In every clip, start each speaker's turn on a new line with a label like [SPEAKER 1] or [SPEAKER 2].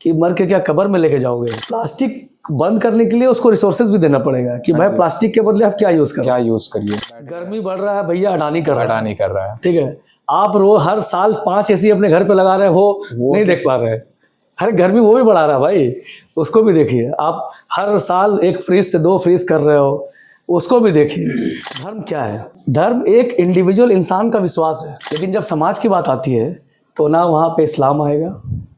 [SPEAKER 1] कि मर के क्या कब्र में लेके जाओगे। प्लास्टिक बंद करने के लिए उसको रिसोर्सेज भी देना पड़ेगा कि भाई प्लास्टिक के बदले आप क्या यूज कर,
[SPEAKER 2] क्या यूज करिए।
[SPEAKER 1] गर्मी बढ़ रहा है भैया, अडानी कर रहा है,
[SPEAKER 2] कर रहा है।
[SPEAKER 1] ठीक है। आप हर साल 5 एसी अपने घर पे लगा रहे हैं, वो नहीं देख पा रहे हैं। अरे गर्मी वो भी बढ़ा रहा है भाई, उसको भी देखिए। आप हर साल 1 फ्रीज से 2 फ्रीज कर रहे हो, उसको भी देखिए। धर्म क्या है? धर्म एक इंडिविजुअल इंसान का विश्वास है, लेकिन जब समाज की बात आती है तो ना वहाँ पे इस्लाम आएगा,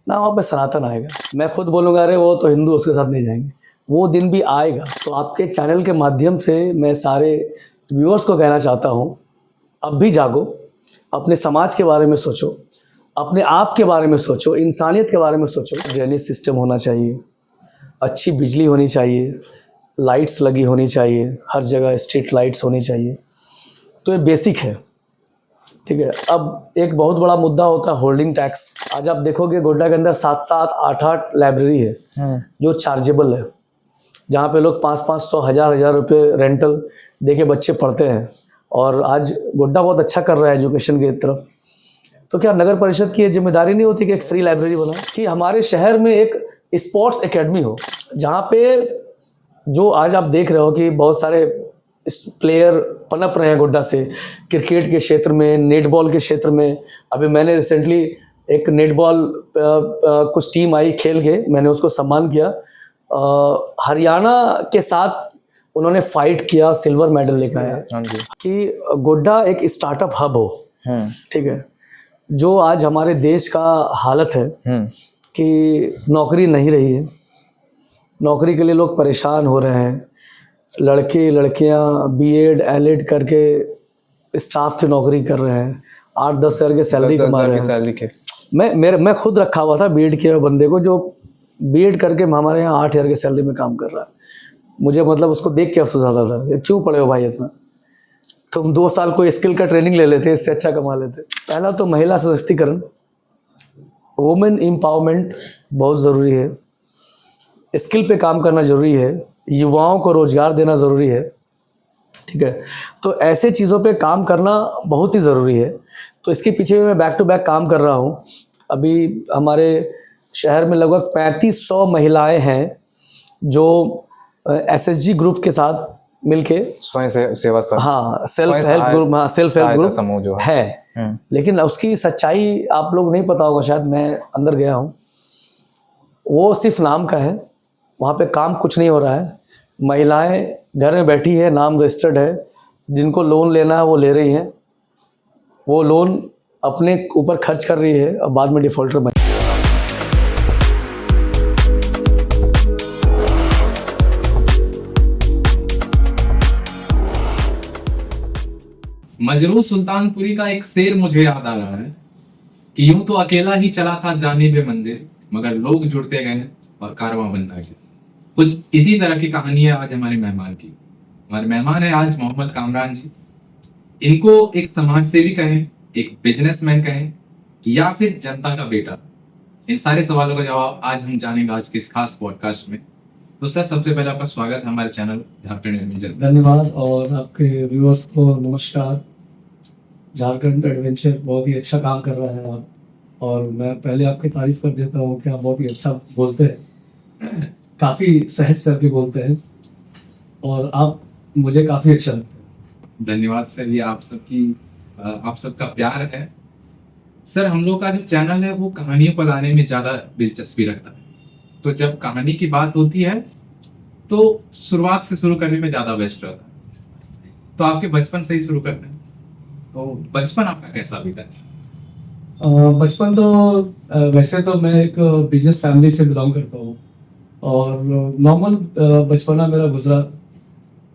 [SPEAKER 1] ना वहाँ पे सनातन आएगा। मैं खुद बोलूँगा अरे वो तो हिंदू, उसके साथ नहीं जाएंगे। वो दिन भी आएगा। तो आपके चैनल के माध्यम से मैं सारे व्यूअर्स को कहना चाहता हूँ, अब भी जागो, अपने समाज के बारे में सोचो, अपने आप के बारे में सोचो, इंसानियत के बारे में सोचो। ड्रेनेज सिस्टम होना चाहिए, अच्छी बिजली होनी चाहिए, लाइट्स लगी होनी चाहिए, हर जगह स्ट्रीट लाइट्स होनी चाहिए। तो ये बेसिक है, ठीक है। अब एक बहुत बड़ा मुद्दा होता है होल्डिंग टैक्स। आज आप देखोगे गोड्डा के अंदर 7-7, 8-8 लाइब्रेरी है जो चार्जेबल है, जहाँ पे लोग 500-500, 1000-1000 रुपये रेंटल दे के बच्चे पढ़ते हैं। और आज गोड्डा बहुत अच्छा कर रहा है एजुकेशन की तरफ। तो क्या नगर परिषद की ये जिम्मेदारी नहीं होती कि एक फ्री लाइब्रेरी बनाए, कि हमारे शहर में एक स्पोर्ट्स एकेडमी हो, जहाँ पे जो आज आप देख रहे हो कि बहुत सारे प्लेयर पनप रहे हैं गोड्डा से, क्रिकेट के क्षेत्र में, नेटबॉल के क्षेत्र में। अभी मैंने रिसेंटली एक नेटबॉल कुछ टीम आई खेल के, मैंने उसको सम्मान किया। हरियाणा के साथ उन्होंने फाइट किया, सिल्वर मेडल लेकर आया। कि गोड्डा एक स्टार्टअप हब हो, ठीक है। जो आज हमारे देश का हालत है कि नौकरी नहीं रही है, नौकरी के लिए लोग परेशान हो रहे हैं। लड़के लड़कियां बीएड एलएड करके स्टाफ की नौकरी कर रहे हैं, 8-10 हज़ार के सैलरी कमा रहे हैं। मैं खुद रखा हुआ था बीएड के बंदे को, जो बीएड करके हमारे यहाँ 8 हज़ार के सैलरी में काम कर रहा है। मुझे मतलब उसको देख के अफसोस आता था, क्यों पढ़े हो भाई इतना, तुम 2 साल कोई स्किल का ट्रेनिंग ले लेते, इससे अच्छा कमा लेते। पहला तो महिला सशक्तिकरण, वुमेन एम्पावरमेंट बहुत ज़रूरी है, स्किल पे काम करना ज़रूरी है, युवाओं को रोज़गार देना ज़रूरी है, ठीक है। तो ऐसे चीज़ों पे काम करना बहुत ही ज़रूरी है। तो इसके पीछे मैं बैक टू बैक काम कर रहा हूँ। अभी हमारे शहर में लगभग 3500 महिलाएं हैं जो एसएचजी ग्रुप के साथ मिलके
[SPEAKER 2] स्वयं सेवा,
[SPEAKER 1] हाँ, सेल्फ हेल्प ग्रुप, हाँ सेल्फ हेल्प ग्रुप समूह जो है। लेकिन उसकी सच्चाई आप लोग नहीं पता होगा शायद, मैं अंदर गया हूँ, वो सिर्फ नाम का है, वहाँ पे काम कुछ नहीं हो रहा है। महिलाएं घर में बैठी है, नाम रजिस्टर्ड है, जिनको लोन लेना है वो ले रही हैं, वो लोन अपने ऊपर खर्च कर रही है और बाद में डिफॉल्टर बन।
[SPEAKER 3] मजरूह सुल्तानपुरी का एक शेर मुझे याद आ रहा है कि यूं तो अकेला ही चला था जानिबे मंदिर, मगर लोग जुड़ते गए और कारवां बनता गया। कुछ इसी तरह की कहानी है आज हमारे मेहमान की। हमारे मेहमान है आज मोहम्मद कामरान जी। इनको एक समाज सेवी कहें, एक बिजनेसमैन कहें, या फिर जनता का बेटा, इन सारे सवालों का जवाब आज हम जानेंगे आज के इस खास पॉडकास्ट में। तो सर, सबसे पहले आपका स्वागत है हमारे चैनल झारखंड एडवेंचर।
[SPEAKER 1] धन्यवाद, और आपके व्यूअर्स को नमस्कार। झारखंड एडवेंचर बहुत ही अच्छा काम कर रहा है आप, और मैं पहले आपकी तारीफ कर देता हूँ कि आप बहुत ही अच्छा बोलते हैं, काफ़ी सहज करके बोलते हैं, और आप मुझे काफ़ी अच्छा लगता है।
[SPEAKER 3] धन्यवाद सर, ये आप सबका प्यार है। सर, हम लोग का जो चैनल है वो कहानियों को लाने में ज़्यादा दिलचस्पी रखता है। तो जब कहानी की बात होती है तो शुरुआत से शुरू करने में ज़्यादा बेस्ट रहता है। तो आपके बचपन से ही शुरू करते हैं, तो बचपन आपका कैसा बीता?
[SPEAKER 1] बचपन तो वैसे तो मैं एक बिजनेस फैमिली से बिलोंग करता हूँ, और नॉर्मल बचपना मेरा गुजरा।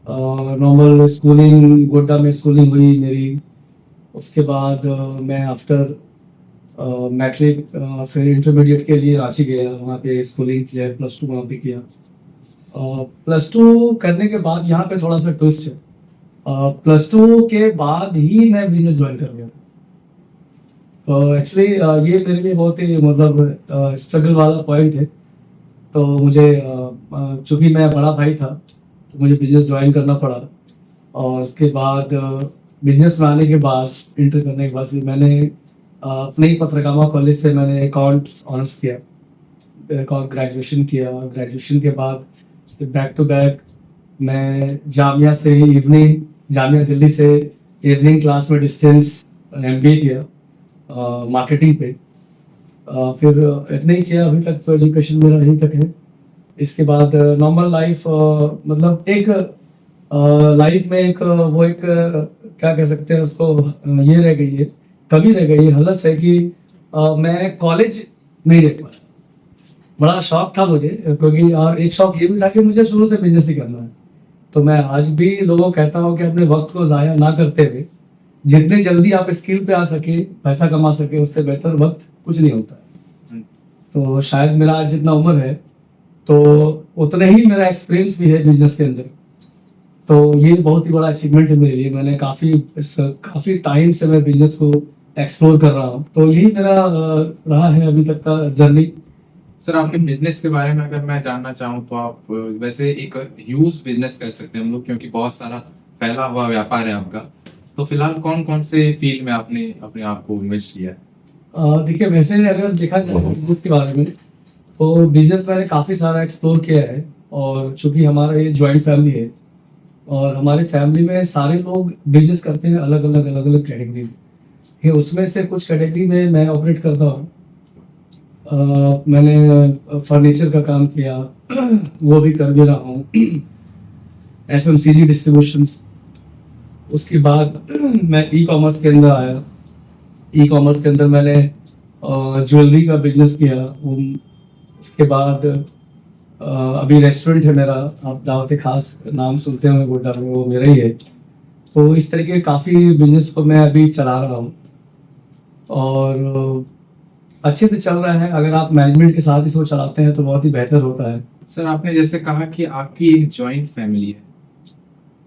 [SPEAKER 1] नॉर्मल स्कूलिंग, गोड्डा में स्कूलिंग हुई मेरी। उसके बाद मैं आफ्टर मैट्रिक फिर इंटरमीडिएट के लिए रांची गया, वहाँ पे स्कूलिंग किया, +2 वहाँ पे किया। +2 करने के बाद यहाँ पे थोड़ा सा ट्विस्ट है, +2 के बाद ही मैं बिजनेस ज्वाइन कर गया। तो एक्चुअली ये मेरे लिए बहुत ही मतलब स्ट्रगल वाला पॉइंट है। तो मुझे चूँकि मैं बड़ा भाई था तो मुझे बिजनेस ज्वाइन करना पड़ा, और उसके बाद बिजनेस में आने के बाद, इंटर करने के बाद, फिर मैंने अपने ही पत्रकामा कॉलेज से मैंने अकाउंट्स ऑनर्स किया।
[SPEAKER 2] ग्रेजुएशन किया। ग्रेजुएशन के बाद बैक टू बैक मैं जामिया से इवनिंग, जामिया दिल्ली से इवनिंग क्लास में डिस्टेंस MBA किया मार्केटिंग पे। फिर इतना ही किया, अभी तक तो एजुकेशन मेरा यहीं तक है। इसके बाद नॉर्मल लाइफ, मतलब एक लाइफ में एक वो एक क्या कह सकते हैं उसको, ये रह गई है, कमी रह गई है, हलस है कि मैं कॉलेज नहीं देख पाया। बड़ा शौक था मुझे, क्योंकि और एक शौक ये भी था कि मुझे शुरू से बिजनेस ही करना है। तो मैं आज भी लोगों को कहता हूँ कि अपने वक्त को ज़ाया ना करते हुए जितने जल्दी आप स्किल पे आ सके, पैसा कमा सके, उससे बेहतर वक्त कुछ नहीं होता है। तो शायद मेरा आज जितना उम्र है तो उतना ही मेरा एक्सपीरियंस भी है बिजनेस के अंदर। तो ये बहुत ही बड़ा अचीवमेंट है मेरे लिए। मैंने काफ़ी टाइम से मैं बिजनेस को एक्सप्लोर कर रहा हूँ। तो यही मेरा रहा है अभी तक का जर्नी।
[SPEAKER 3] सर आपके बिजनेस के बारे में अगर मैं जानना चाहूँ तो आप वैसे एक ह्यूज बिजनेस कह सकते हैं हम लोग, क्योंकि बहुत सारा फैला हुआ व्यापार है आपका। तो फिलहाल कौन कौन से फील्ड में आपने अपने आप को इन्वेस्ट किया है?
[SPEAKER 2] देखिए, वैसे अगर देखा जाए बिजनेस के बारे में तो बिजनेस मैंने काफ़ी सारा एक्सप्लोर किया है। और चूंकि हमारा ये जॉइंट फैमिली है और हमारी फैमिली में सारे लोग बिजनेस करते हैं अलग अलग कैटेगरी में। ये उसमें से कुछ कैटेगरी में मैं ऑपरेट करता हूँ। मैंने फर्नीचर का काम किया, वो भी कर भी रहा हूँ। FMCG distributions. उसके बाद मैं ई-कॉमर्स के अंदर आया। ई-कॉमर्स के अंदर मैंने ज्वेलरी का बिजनेस किया। उसके बाद अभी रेस्टोरेंट है मेरा, आप दावत खास नाम सुनते होंगे गोड्डा में, वो मेरा ही है। तो इस तरीके के काफ़ी बिजनेस को मैं अभी चला रहा हूँ और अच्छे से चल रहा है। अगर आप मैनेजमेंट के साथ इसको चलाते हैं तो बहुत ही बेहतर होता है।
[SPEAKER 3] सर आपने जैसे कहा कि आपकी एक जॉइंट फैमिली है।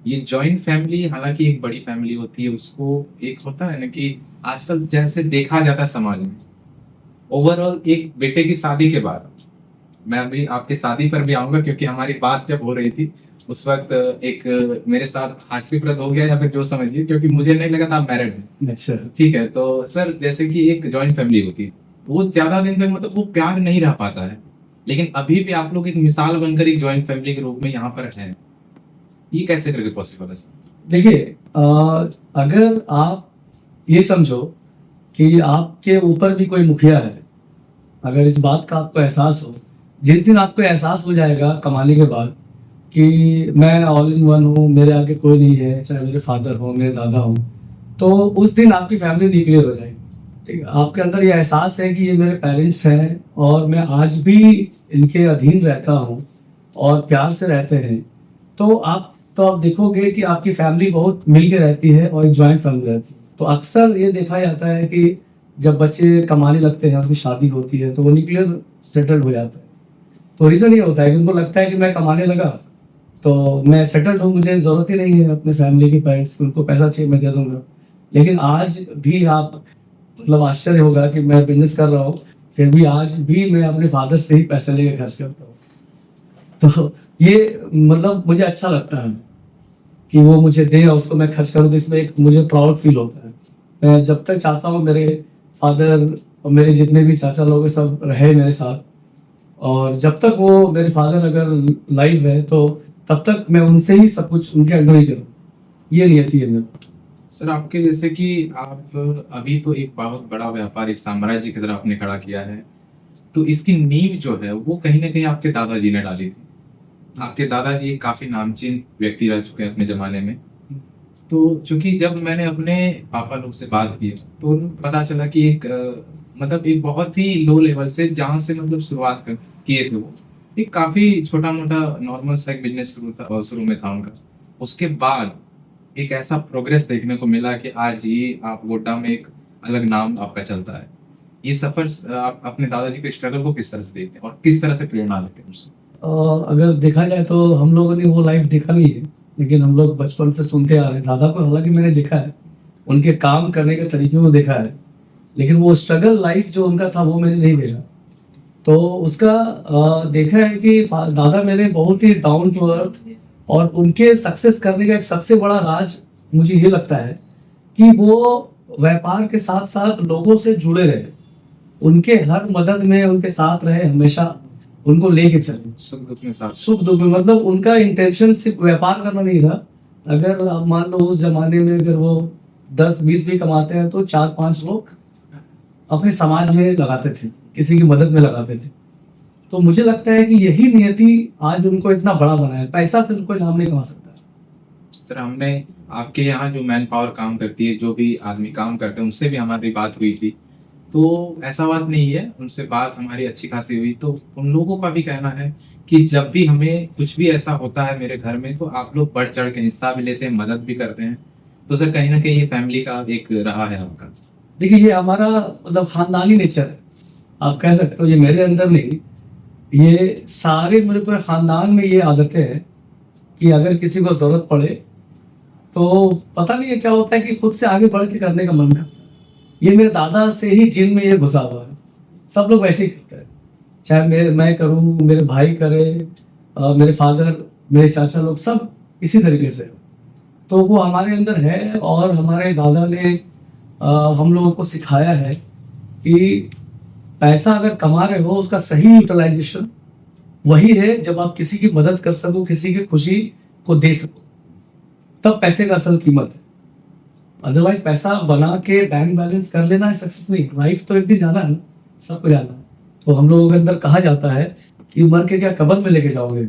[SPEAKER 3] ये जॉइंट फैमिली हालांकि एक बड़ी फैमिली होती है, उसको एक होता है ना कि आजकल जैसे देखा जाता है समाज में, ओवरऑल एक बेटे की शादी के बाद, मैं अभी आपकी शादी पर भी आऊंगा क्योंकि हमारी बात जब हो रही थी उस वक्त एक मेरे साथ हास्यप्रद हो गया, या फिर जो समझिए, क्योंकि मुझे नहीं लगा था आप मैरिड हैं।
[SPEAKER 2] अच्छा।
[SPEAKER 3] ठीक है, तो सर जैसे कि एक जॉइंट फैमिली होती है वो ज्यादा दिन तक मतलब वो प्यार नहीं रह पाता है, लेकिन अभी भी आप लोग एक मिसाल बनकर एक जॉइंट फैमिली के रूप में यहाँ पर हैं। ये कैसे करके पॉसिबल है सर?
[SPEAKER 2] देखिए, अगर आप ये समझो कि आपके ऊपर भी कोई मुखिया है, अगर इस बात का आपको एहसास हो, जिस दिन आपको एहसास हो जाएगा कमाने के बाद कि मैं ऑल इन वन हूँ, मेरे आगे कोई नहीं है, चाहे मेरे फादर हो, मेरे दादा हो, तो उस दिन आपकी फैमिली निक्लियर हो जाएगी। ठीक है, आपके अंदर ये एहसास है कि ये मेरे पेरेंट्स हैं और मैं आज भी इनके अधीन रहता हूँ और प्यार से रहते हैं। तो आप देखोगे कि आपकी फैमिली बहुत मिल के रहती है और एक जॉइंट फैमिली रहती है। तो अक्सर ये देखा जाता है कि जब बच्चे कमाने लगते हैं, उसकी शादी होती है, तो वो न्यूक्लियर सेटल्ड हो जाता है। तो रीज़न ये होता है कि उनको लगता है कि मैं कमाने लगा तो मैं सेटल्ड हूँ, मुझे ज़रूरत ही नहीं है अपने फैमिली के पेरेंट्स, उनको पैसा चाहिए मैं दे दूँगा। लेकिन आज भी आप मतलब आश्चर्य होगा कि मैं बिजनेस कर रहा हूँ, फिर भी आज भी मैं अपने फादर से ही पैसे लेके खर्च करता हूँ। तो ये मतलब मुझे अच्छा लगता है कि वो मुझे दे और उसको मैं खर्च करूँ, तो इसमें एक मुझे प्राउड फील होता है। मैं जब तक चाहता हूँ मेरे फादर और मेरे जितने भी चाचा लोग हैं सब रहे मेरे साथ, और जब तक वो मेरे फादर अगर लाइव है तो तब तक मैं उनसे ही सब कुछ उनके अंडर ही करूँ, ये नियति है मेरी।
[SPEAKER 3] सर आपके जैसे कि आप अभी तो एक बहुत बड़ा व्यापार, एक साम्राज्य की तरह आपने खड़ा किया है, तो इसकी नींव जो है वो कहीं ना कहीं आपके दादाजी ने डाली थी। आपके दादाजी काफी नामचीन व्यक्ति रह चुके हैं अपने जमाने में। तो चूंकि जब मैंने अपने पापा लोग से बात की तो पता चला कि एक मतलब एक बहुत ही लो लेवल से जहाँ से मतलब शुरुआत किए थे वो, एक काफी छोटा मोटा नॉर्मल सा एक बिजनेस शुरू में था उनका। उसके बाद एक ऐसा प्रोग्रेस देखने को मिला कि आज ये आप गोड्डा में एक अलग नाम आपका चलता है। ये सफर आप अपने दादाजी के स्ट्रगल को किस तरह से देखते हैं और किस तरह से प्रेरणा लेते हैं उससे?
[SPEAKER 2] अगर देखा जाए तो हम लोगों ने वो लाइफ देखा नहीं है, लेकिन हम लोग बचपन से सुनते आ रहे हैं। दादा को हालांकि मैंने देखा है, उनके काम करने के तरीके को देखा है, लेकिन वो स्ट्रगल लाइफ जो उनका था वो मैंने नहीं देखा। तो उसका देखा है कि दादा मेरे बहुत ही डाउन टू अर्थ, और उनके सक्सेस करने का एक सबसे बड़ा राज मुझे ये लगता है कि वो व्यापार के साथ साथ लोगों से जुड़े रहे, उनके हर मदद में उनके साथ रहे हमेशा, उनको लेके चले,
[SPEAKER 3] सुख दुख में साथ।
[SPEAKER 2] सुख दुख में। मतलब उनका इंटेंशन सिर्फ व्यापार करना नहीं था। अगर आप मान लो उस जमाने में अगर वो 10-20 भी कमाते हैं तो 4-5 वो अपने समाज में लगाते थे, किसी की मदद में लगाते थे। तो मुझे लगता है कि यही नियति आज उनको इतना बड़ा बनाया। पैसा से उनको नाम नहीं कमा सकता।
[SPEAKER 3] सर हमने आपके यहाँ जो मैन पावर काम करती है, जो भी आदमी काम करते हैं, उनसे भी हमारी बात हुई थी। तो ऐसा बात नहीं है, उनसे बात हमारी अच्छी खासी हुई। तो उन लोगों का भी कहना है कि जब भी हमें कुछ भी ऐसा होता है मेरे घर में, तो आप लोग बढ़ चढ़ के हिस्सा भी लेते हैं, मदद भी करते हैं। तो सर कहीं ना कहीं ये फैमिली का एक रहा है आपका।
[SPEAKER 2] देखिए ये हमारा मतलब खानदानी नेचर है, आप कह सकते हो। ये मेरे अंदर नहीं, ये सारे मेरे पूरे खानदान में ये आदतें हैं कि अगर किसी को जरूरत पड़े तो पता नहीं है क्या होता है कि खुद से आगे बढ़ के करने का मन करता है। ये मेरे दादा से ही जिन में ये घुसा हुआ है। सब लोग वैसे ही करते हैं, चाहे मैं करूँ, मेरे भाई करे, मेरे फादर, मेरे चाचा, लोग सब इसी तरीके से। तो वो हमारे अंदर है। और हमारे दादा ने हम लोगों को सिखाया है कि पैसा अगर कमा रहे हो उसका सही यूटिलाइजेशन वही है जब आप किसी की मदद कर सको, किसी की खुशी को दे सको, तब पैसे का असल कीमत है। अदरवाइज पैसा बना के बैंक बैलेंस कर लेना है सक्सेस नहीं। लाइफ तो एक दिन जाना है ना, सबको जाना है। तो हम लोगों के अंदर कहा जाता है कि मर के क्या कब्र में लेके जाओगे,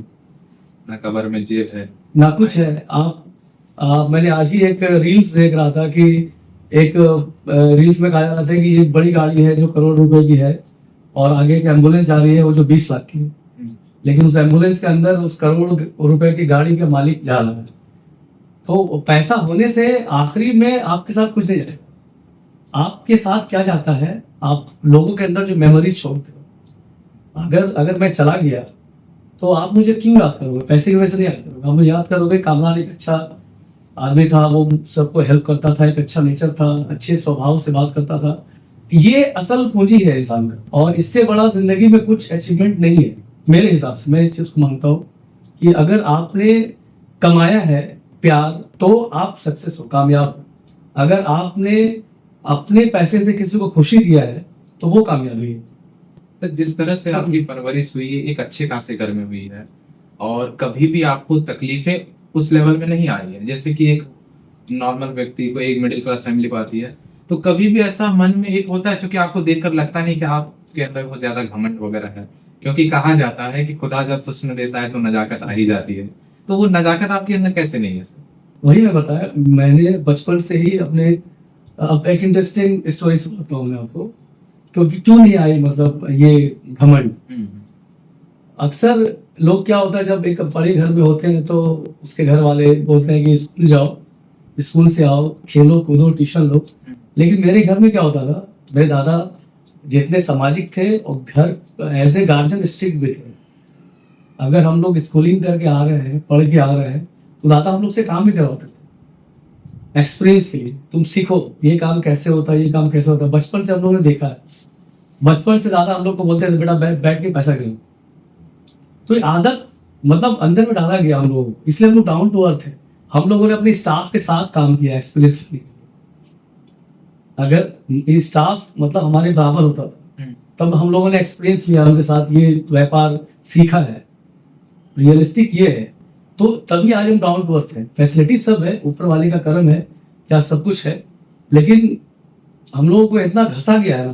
[SPEAKER 3] ना कब्र में जेब है
[SPEAKER 2] ना कुछ है। मैंने आज ही एक रील्स देख रहा था कि एक रील्स में कहा जा रहा था कि एक बड़ी गाड़ी है जो करोड़ रुपए की है और आगे एक एम्बुलेंस जा रही है वो जो 20 लाख की है, लेकिन उस एम्बुलेंस के अंदर उस करोड़ रुपए की गाड़ी का मालिक जा रहा है। तो पैसा होने से आखिरी में आपके साथ कुछ नहीं जाएगा। आपके साथ क्या जाता है, आप लोगों के अंदर जो मेमोरीज छोड़ते हो। अगर मैं चला गया तो आप मुझे क्यों याद करोगे, पैसे की वजह से नहीं याद करोगे। आप मुझे याद करोगे कामरान एक अच्छा आदमी था, वो सबको हेल्प करता था, एक अच्छा नेचर था, अच्छे स्वभाव से बात करता था। ये असल पूंजी है इंसान का, और इससे बड़ा जिंदगी में कुछ अचीवमेंट नहीं है मेरे हिसाब से। मैं इस चीज को मानता हूँ कि अगर आपने कमाया है प्यार तो आप सक्सेस हो, कामयाब हो। अगर आपने अपने पैसे से किसी को खुशी दिया है तो वो कामयाबी है।
[SPEAKER 3] तो जिस तरह से आपकी परवरिश हुई है, एक अच्छे खासे घर में हुई है, और कभी भी आपको तकलीफें उस लेवल में नहीं आई है जैसे कि एक नॉर्मल व्यक्ति को, एक मिडिल क्लास फैमिली को आती है। तो कभी भी ऐसा मन में एक होता है क्योंकि आपको देखकर लगता नहीं कि आपके अंदर बहुत ज्यादा घमंड वगैरह है, क्योंकि कहा जाता है कि खुदा जब हुस्न देता है तो नजाकत आ ही जाती है। तो वो नजाकत आपके अंदर कैसे नहीं है सर?
[SPEAKER 2] वही मैं बताया, मैंने बचपन से ही अपने अब एक इंटरेस्टिंग स्टोरी सुनाता हूँ मैं आपको, क्योंकि क्यों नहीं आई मतलब ये घमंड। अक्सर लोग क्या होता है जब एक बड़े घर में होते हैं तो उसके घर वाले बोलते हैं कि स्कूल जाओ, स्कूल से आओ, खेलो कूदो, ट्यूशन लो। लेकिन मेरे घर में क्या होता था, मेरे दादा जितने सामाजिक थे और घर एज ए गार्जियन स्ट्रिक्ट भी थे। अगर हम लोग स्कूलिंग करके आ रहे हैं, पढ़ के आ रहे हैं, तो दादा हम लोग से काम भी करवाते थे एक्सपीरियंस के लिए। तुम सीखो ये काम कैसे होता है, ये काम कैसे होता है। बचपन से हम लोगों ने देखा है। बचपन से दादा हम लोग को बोलते थे बेटा बैठ के पैसा गिनो। तो ये आदत मतलब अंदर में डाला गया हम लोगों को, इसलिए हम लोग डाउन टू अर्थ है। हम लोगों ने अपने स्टाफ के साथ काम किया एक्सपीरियंस के लिए। अगर ये स्टाफ मतलब हमारे बराबर होता था तब हम लोगों ने एक्सपीरियंस लिया उनके साथ, ये व्यापार सीखा है, रियलिस्टिक ये है। तो तभी आज हम डाउन टू अर्थ है। फैसिलिटी सब है, ऊपर वाले का कर्म है, क्या सब कुछ है, लेकिन हम लोगों को इतना घसा गया है ना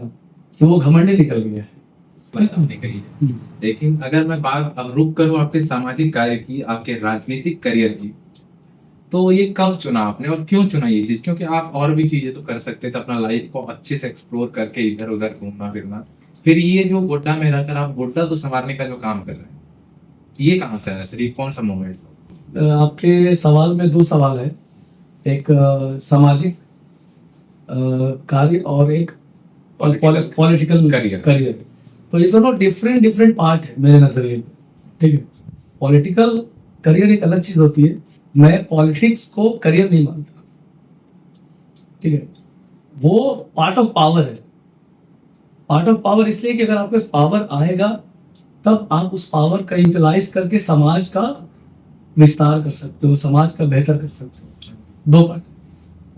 [SPEAKER 2] कि वो घमंडी निकल गया है।
[SPEAKER 3] निकली है। लेकिन अगर मैं बात अब रुक करूं आपके सामाजिक कार्य की, आपके राजनीतिक करियर की, तो ये कब चुना आपने और क्यों चुना ये चीज? क्योंकि आप और भी चीजें तो कर सकते थे, अपना लाइफ को अच्छे से एक्सप्लोर करके इधर उधर घूमना फिरना। फिर ये जो गोड्डा में रहकर आप गोड्डा को संवारने का जो काम कर रहे हैं, ये कहाँ से है सर? ये कौन सा मोमेंट?
[SPEAKER 2] आपके सवाल में 2 सवाल है, एक सामाजिक कार्य और एक पॉलिटिकल करियर। तो ये दोनों डिफरेंट पार्ट है मेरे नजरिए में, ठीक है। पॉलिटिकल करियर एक अलग चीज होती है। मैं पॉलिटिक्स को करियर नहीं मानता, ठीक है। वो पार्ट ऑफ पावर है। पार्ट ऑफ पावर इसलिए कि अगर आपके पास पावर आएगा तब आप उस पावर का यूटिलाइज करके समाज का विस्तार कर सकते हो, समाज का बेहतर कर सकते हो। 2 पार्ट।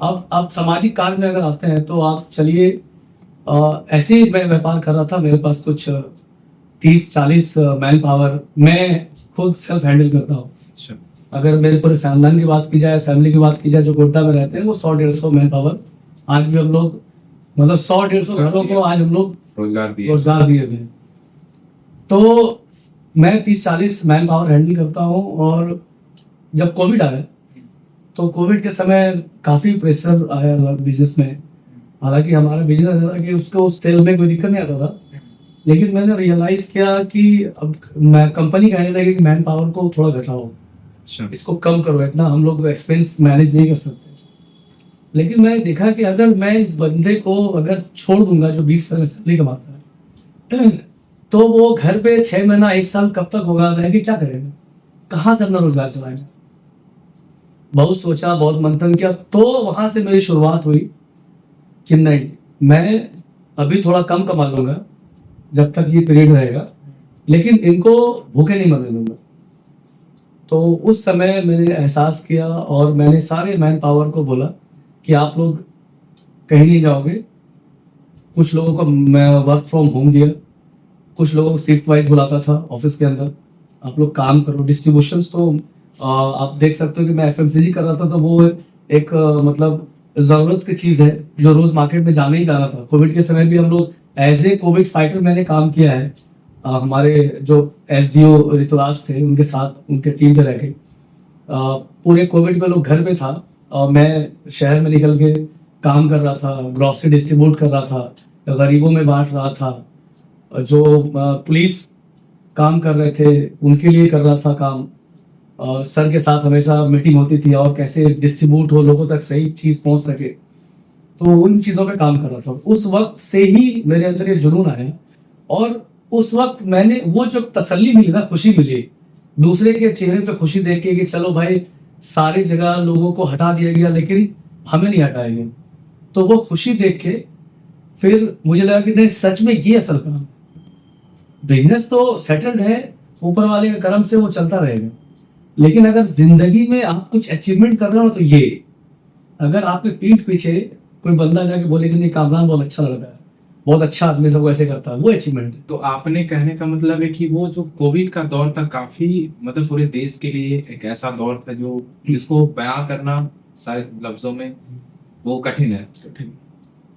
[SPEAKER 2] अब आप सामाजिक कार्य में अगर आते हैं तो आप चलिए, ऐसे ही मैं व्यापार कर रहा था, मेरे पास कुछ 30-40 मैन पावर मैं खुद सेल्फ हैंडल करता हूँ।
[SPEAKER 3] अच्छा।
[SPEAKER 2] अगर मेरे पूरे खानदान की बात की जाए, फैमिली की बात की जाए, जो गोड्डा में रहते हैं, वो 100-150 मैन पावर आज भी हम लोग, मतलब 100-150 घरों को आज हम लोग
[SPEAKER 3] रोजगार दिए।
[SPEAKER 2] रोजगार दिए हुए हैं। तो मैं 30-40 मैन पावर हैंडल करता हूँ। और जब कोविड आया तो कोविड के समय काफ़ी प्रेशर आया बिजनेस में। हालांकि हमारा बिजनेस ऐसा था कि उसको सेल में कोई दिक्कत नहीं आता था, लेकिन मैंने रियलाइज किया कि अब मैं कंपनी कहने लगी कि मैन पावर को थोड़ा घटाओ,
[SPEAKER 3] अच्छा।
[SPEAKER 2] इसको कम करो, इतना हम लोग एक्सपेंस मैनेज नहीं कर सकते। लेकिन मैंने देखा कि अगर मैं इस बंदे को अगर छोड़ दूंगा जो 20 सैलरी कमाता है तो वो घर पे 6 महीना 1 साल कब तक होगा, रह के क्या करेगा, कहाँ से अपना रोजगार चलाएगा। बहुत सोचा, बहुत मंथन किया, तो वहां से मेरी शुरुआत हुई कि नहीं, मैं अभी थोड़ा कम कमा लूंगा जब तक ये पीरियड रहेगा, लेकिन इनको भूखे नहीं मरने दूंगा। तो उस समय मैंने एहसास किया और मैंने सारे मैन पावर को बोला कि आप लोग कहीं नहीं जाओगे। कुछ लोगों को मैं वर्क फ्रॉम होम दिया, कुछ लोगों को शिफ्ट वाइज बुलाता था ऑफिस के अंदर, आप लोग काम करो। डिस्ट्रीब्यूशंस तो आप देख सकते हो कि मैं एफएमसीजी कर रहा था, तो वो एक मतलब जरूरत की चीज है जो रोज मार्केट में जाना ही जाना था। कोविड के समय भी हम लोग एज ए कोविड फाइटर मैंने काम किया है। हमारे जो एसडीओ ऋतुराज थे उनके साथ, उनके टीम पे रह गए। पूरे कोविड में लोग घर पे था और मैं शहर में निकल के काम कर रहा था, ग्रॉसरी डिस्ट्रीब्यूट कर रहा था, गरीबों में बांट रहा था। जो पुलिस काम कर रहे थे उनके लिए कर रहा था काम। सर के साथ हमेशा मीटिंग होती थी और कैसे डिस्ट्रीब्यूट हो, लोगों तक सही चीज पहुंच सके, तो उन चीजों पे काम कर रहा था। उस वक्त से ही मेरे अंदर ये जुनून आया और उस वक्त मैंने वो जो तसल्ली मिली ना, खुशी मिली दूसरे के चेहरे पे खुशी देख के कि चलो भाई सारी जगह लोगों को हटा दिया गया लेकिन हमें नहीं हटाएंगे, तो वो खुशी देख के फिर मुझे लगा कि नहीं, सच में ये असल काम है। बिजनेस तो सेटल्ड है, ऊपर वाले के कर्म से वो चलता रहेगा, लेकिन अगर जिंदगी में आप कुछ अचीवमेंट कर रहे हो तो ये, अगर आपके पीठ पीछे कोई बंदा जाके बोले कि नहीं कामरान बहुत अच्छा लड़का है, बहुत अच्छा आदमी, सब ऐसे करता है, वो अचीवमेंट है।
[SPEAKER 3] तो आपने कहने का मतलब है कि वो जो कोविड का दौर था काफी मतलब पूरे देश के लिए एक ऐसा दौर था जो जिसको बयां करना शायद लफ्जों में वो कठिन है।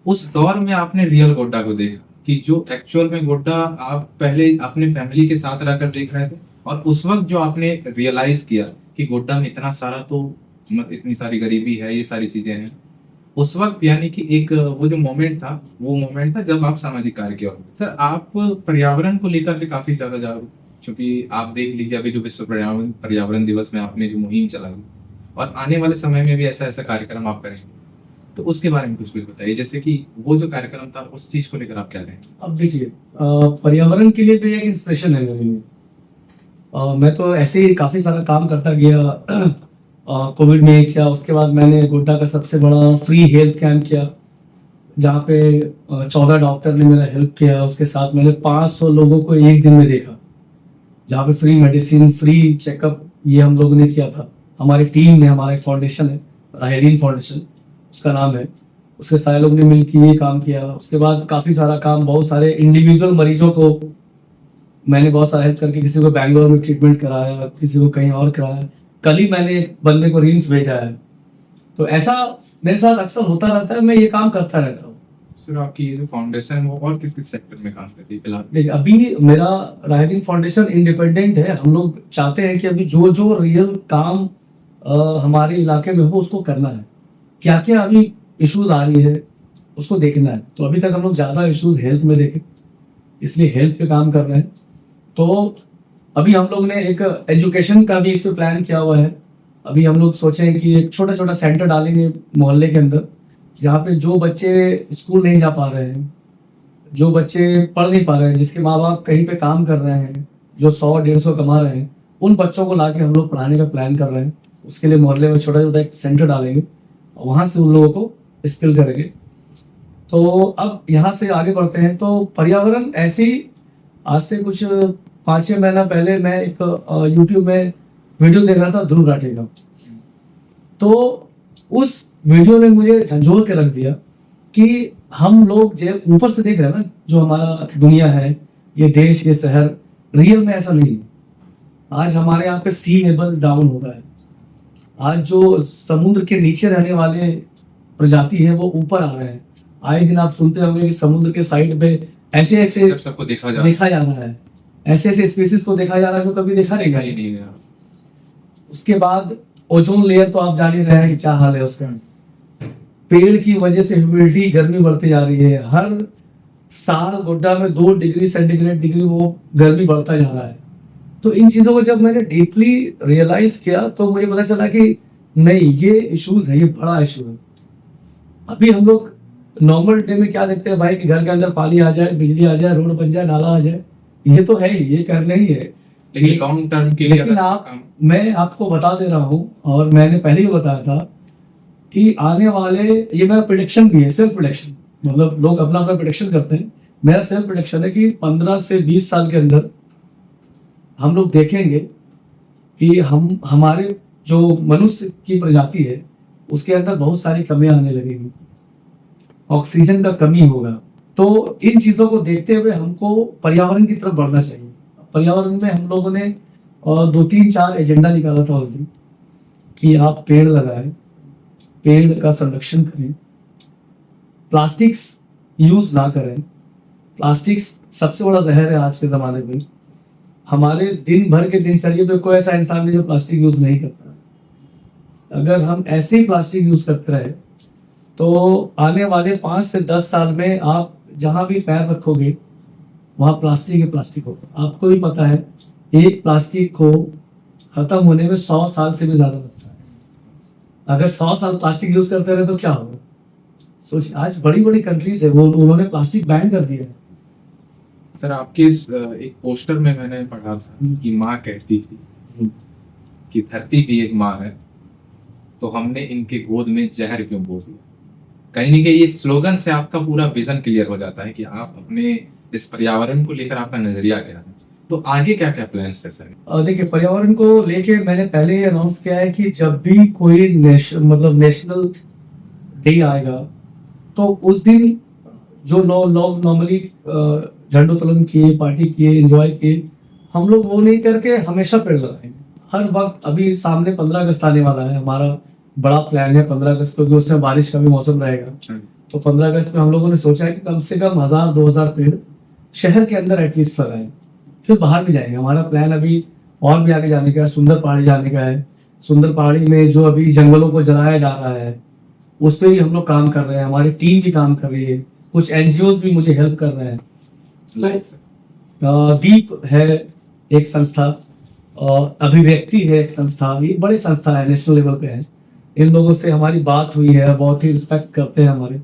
[SPEAKER 3] उस दौर में आपने रियल गोड्डा को देखा कि जो एक्चुअल में गोड्डा आप पहले अपने फैमिली के साथ रहकर देख रहे थे, और उस वक्त जो आपने रियलाइज किया कि गोड्डा में इतना सारा तो मतलब इतनी सारी गरीबी है, ये सारी चीजें हैं, उस वक्त यानी कि एक वो जो मोमेंट था, वो मोमेंट था जब आप सामाजिक कार्य किया। सर आप पर्यावरण को लेकर के काफी ज्यादा जागरूक, क्योंकि आप देख लीजिए अभी जो विश्व पर्यावरण दिवस में आपने जो मुहिम चलाई और आने वाले समय में भी ऐसा ऐसा कार्यक्रम आप करेंगे, तो उसके बारे में कुछ बताइए। जैसे कि वो जो कार्यक्रम था उस चीज को लेकर आप क्या कहें।
[SPEAKER 2] अब देखिए, पर्यावरण के लिए तो एक इंस्पिरेशन है मेरे लिए। मैं तो ऐसे ही काफी सारा काम करता गया। कोविड में किया, उसके बाद मैंने गोड्डा का सबसे बड़ा फ्री हेल्थ कैंप किया जहाँ पे 14 डॉक्टर ने मेरा हेल्प किया। उसके साथ मैंने 500 लोगों को एक दिन में देखा, जहाँ पे फ्री मेडिसिन, फ्री चेकअप ये हम लोगों ने किया था। हमारी टीम ने, हमारा एक फाउंडेशन है राहेदीन फाउंडेशन उसका नाम है, उसके सारे लोग ने मिलकर ये काम किया। उसके बाद काफ़ी सारा काम, बहुत सारे इंडिविजुअल मरीजों को मैंने बहुत सारा हेल्प करके, किसी को बैंगलोर में ट्रीटमेंट कराया, किसी को कहीं और कराया। कल ही मैंने एक बंदे को रिम्स भेजा है। तो ऐसा मेरे साथ अक्सर होता रहता है, मैं ये काम करता रहता हूँ।
[SPEAKER 3] सर आपकी ये जो फाउंडेशन है वो और किस किस सेक्टर में काम करती है फिलहाल।
[SPEAKER 2] देखिए, अभी मेरा राहेदीन फाउंडेशन इंडिपेंडेंट है। हम लोग चाहते हैं कि अभी जो जो रियल काम हमारे इलाके में हो उसको करना है। क्या क्या अभी इश्यूज आ रही है उसको देखना है। तो अभी तक हम लोग ज़्यादा इश्यूज हेल्थ में देखे, इसलिए हेल्थ पे काम कर रहे हैं। तो अभी हम लोग ने एक एजुकेशन का भी इस पे प्लान किया हुआ है। अभी हम लोग सोचे हैं कि एक छोटा छोटा सेंटर डालेंगे मोहल्ले के अंदर, जहाँ पे जो बच्चे स्कूल नहीं जा पा रहे हैं, जो बच्चे पढ़ नहीं पा रहे हैं, जिसके माँ बाप कहीं पे काम कर रहे हैं, जो 100-150 कमा रहे हैं, उन बच्चों को लाके हम लोग पढ़ाने का प्लान कर रहे हैं। उसके लिए मोहल्ले में छोटा छोटा एक सेंटर डालेंगे और वहाँ से उन लोगों को स्किल करेंगे। तो अब यहाँ से आगे बढ़ते हैं। तो पर्यावरण ऐसे ही, आज से कुछ 5-6 महीना पहले मैं एक यूट्यूब में वीडियो देख रहा था ध्रुव राठी का। तो उस वीडियो ने मुझे झंझोर के रख दिया कि हम लोग जो ऊपर से देख रहे हैं ना, जो हमारा दुनिया है, ये देश, ये शहर, रियल में ऐसा नहीं है। आज हमारे यहाँ पे सी लेवल डाउन हो रहा है। आज जो समुद्र के नीचे रहने वाले प्रजाति है वो ऊपर आ रहे हैं। आए दिन आप सुनते होंगे कि समुद्र के साइड पे ऐसे ऐसे
[SPEAKER 3] जब सबको देखा जा
[SPEAKER 2] देखा जा रहा है, ऐसे ऐसे स्पीसीज को देखा जा रहा है जो कभी देखा नहीं
[SPEAKER 3] ही
[SPEAKER 2] गया।
[SPEAKER 3] नहीं गया।
[SPEAKER 2] उसके बाद ओजोन लेयर तो आप जान ही रहे हैं कि क्या हाल है उसका। पेड़ की वजह से ह्यूमिडिटी, गर्मी बढ़ती जा रही है। हर साल गोड्डा में 2 डिग्री सेंटीग्रेड डिग्री वो गर्मी बढ़ता जा रहा है। तो इन चीज़ों को जब मैंने डीपली रियलाइज किया तो मुझे पता चला कि नहीं, ये इश्यूज है, ये बड़ा इशू है। अभी हम लोग नॉर्मल डे में क्या देखते हैं भाई कि घर के अंदर पानी आ जाए, बिजली आ जाए, रोड बन जाए, नाला आ जाए, ये तो है ही, ये करना ही है।
[SPEAKER 3] लेकिन लॉन्ग टर्म के लिए
[SPEAKER 2] लेकिन
[SPEAKER 3] अगर
[SPEAKER 2] आप,
[SPEAKER 3] काम-
[SPEAKER 2] मैं आपको बता दे रहा हूँ और मैंने पहले ही बताया था कि आने वाले, ये मेरा प्रिडिक्शन भी है, सेल्फ प्रिडिक्शन, मतलब लोग अपना अपना प्रिडिक्शन करते हैं, मेरा सेल्फ प्रिडिक्शन है कि 15 से 20 साल के अंदर हम लोग देखेंगे कि हमारे जो मनुष्य की प्रजाति है उसके अंदर बहुत सारी कमियां आने लगेंगी, ऑक्सीजन का कमी होगा। तो इन चीज़ों को देखते हुए हमको पर्यावरण की तरफ बढ़ना चाहिए। पर्यावरण में हम लोगों ने 2-3-4 एजेंडा निकाला था उस दिन कि आप पेड़ लगाएं, पेड़ का संरक्षण करें, प्लास्टिक्स यूज ना करें। प्लास्टिक्स सबसे बड़ा जहर है आज के ज़माने में। हमारे दिन भर के दिनचर्या पे कोई ऐसा इंसान नहीं जो प्लास्टिक यूज नहीं करता। अगर हम ऐसे ही प्लास्टिक यूज करते रहे तो आने वाले 5 से 10 साल में आप जहां भी पैर रखोगे वहां प्लास्टिक ही प्लास्टिक होगा। आपको भी पता है एक प्लास्टिक को खत्म होने में 100 साल से भी ज्यादा लगता है। अगर 100 साल प्लास्टिक यूज करते रहे तो क्या होगा? सोच, आज बड़ी बड़ी कंट्रीज है वो उन्होंने प्लास्टिक बैन कर दिया है।
[SPEAKER 3] सर आपके एक पोस्टर में मैंने पढ़ा था कि माँ कहती थी कि धरती भी एक माँ है, तो हमने इनके गोद में जहर क्यों बो दिया। कहीं ना कहीं ये स्लोगन से आपका पूरा विजन क्लियर हो जाता है कि आप अपने इस पर्यावरण को लेकर आपका नजरिया क्या है। तो आगे क्या क्या प्लान्स है सर?
[SPEAKER 2] और देखिए, पर्यावरण को लेके मैंने पहले ही अनाउंस किया है कि जब भी कोई नेशनल डे आएगा तो उस दिन जो लोग नॉर्मली झंडोत्तोलन किए, पार्टी किए, एंजॉय किए, हम लोग वो नहीं करके हमेशा पेड़ लगाएंगे हर वक्त। अभी सामने 15 अगस्त आने वाला है, हमारा बड़ा प्लान है 15 अगस्त को, क्योंकि उसमें बारिश का भी मौसम रहेगा। तो 15 अगस्त में हम लोगों ने सोचा है कि कम से कम 1000-2000 पेड़ शहर के अंदर एटलीस्ट लगाएं, फिर बाहर भी जाएंगे। हमारा प्लान अभी और भी आगे जाने का है, सुंदर पहाड़ी जाने का है। सुंदर पहाड़ी में जो अभी जंगलों को जलाया जा रहा है उस पर भी हम लोग काम कर रहे हैं, हमारी टीम भी काम कर रही है, कुछ एनजीओ भी मुझे हेल्प कर रहे हैं। दीप है एक संस्था, और अभिव्यक्ति है एक संस्था, ये बड़े संस्था है, नेशनल लेवल पे है। इन लोगों से हमारी बात हुई है, बहुत ही रिस्पेक्ट करते हैं हमारे,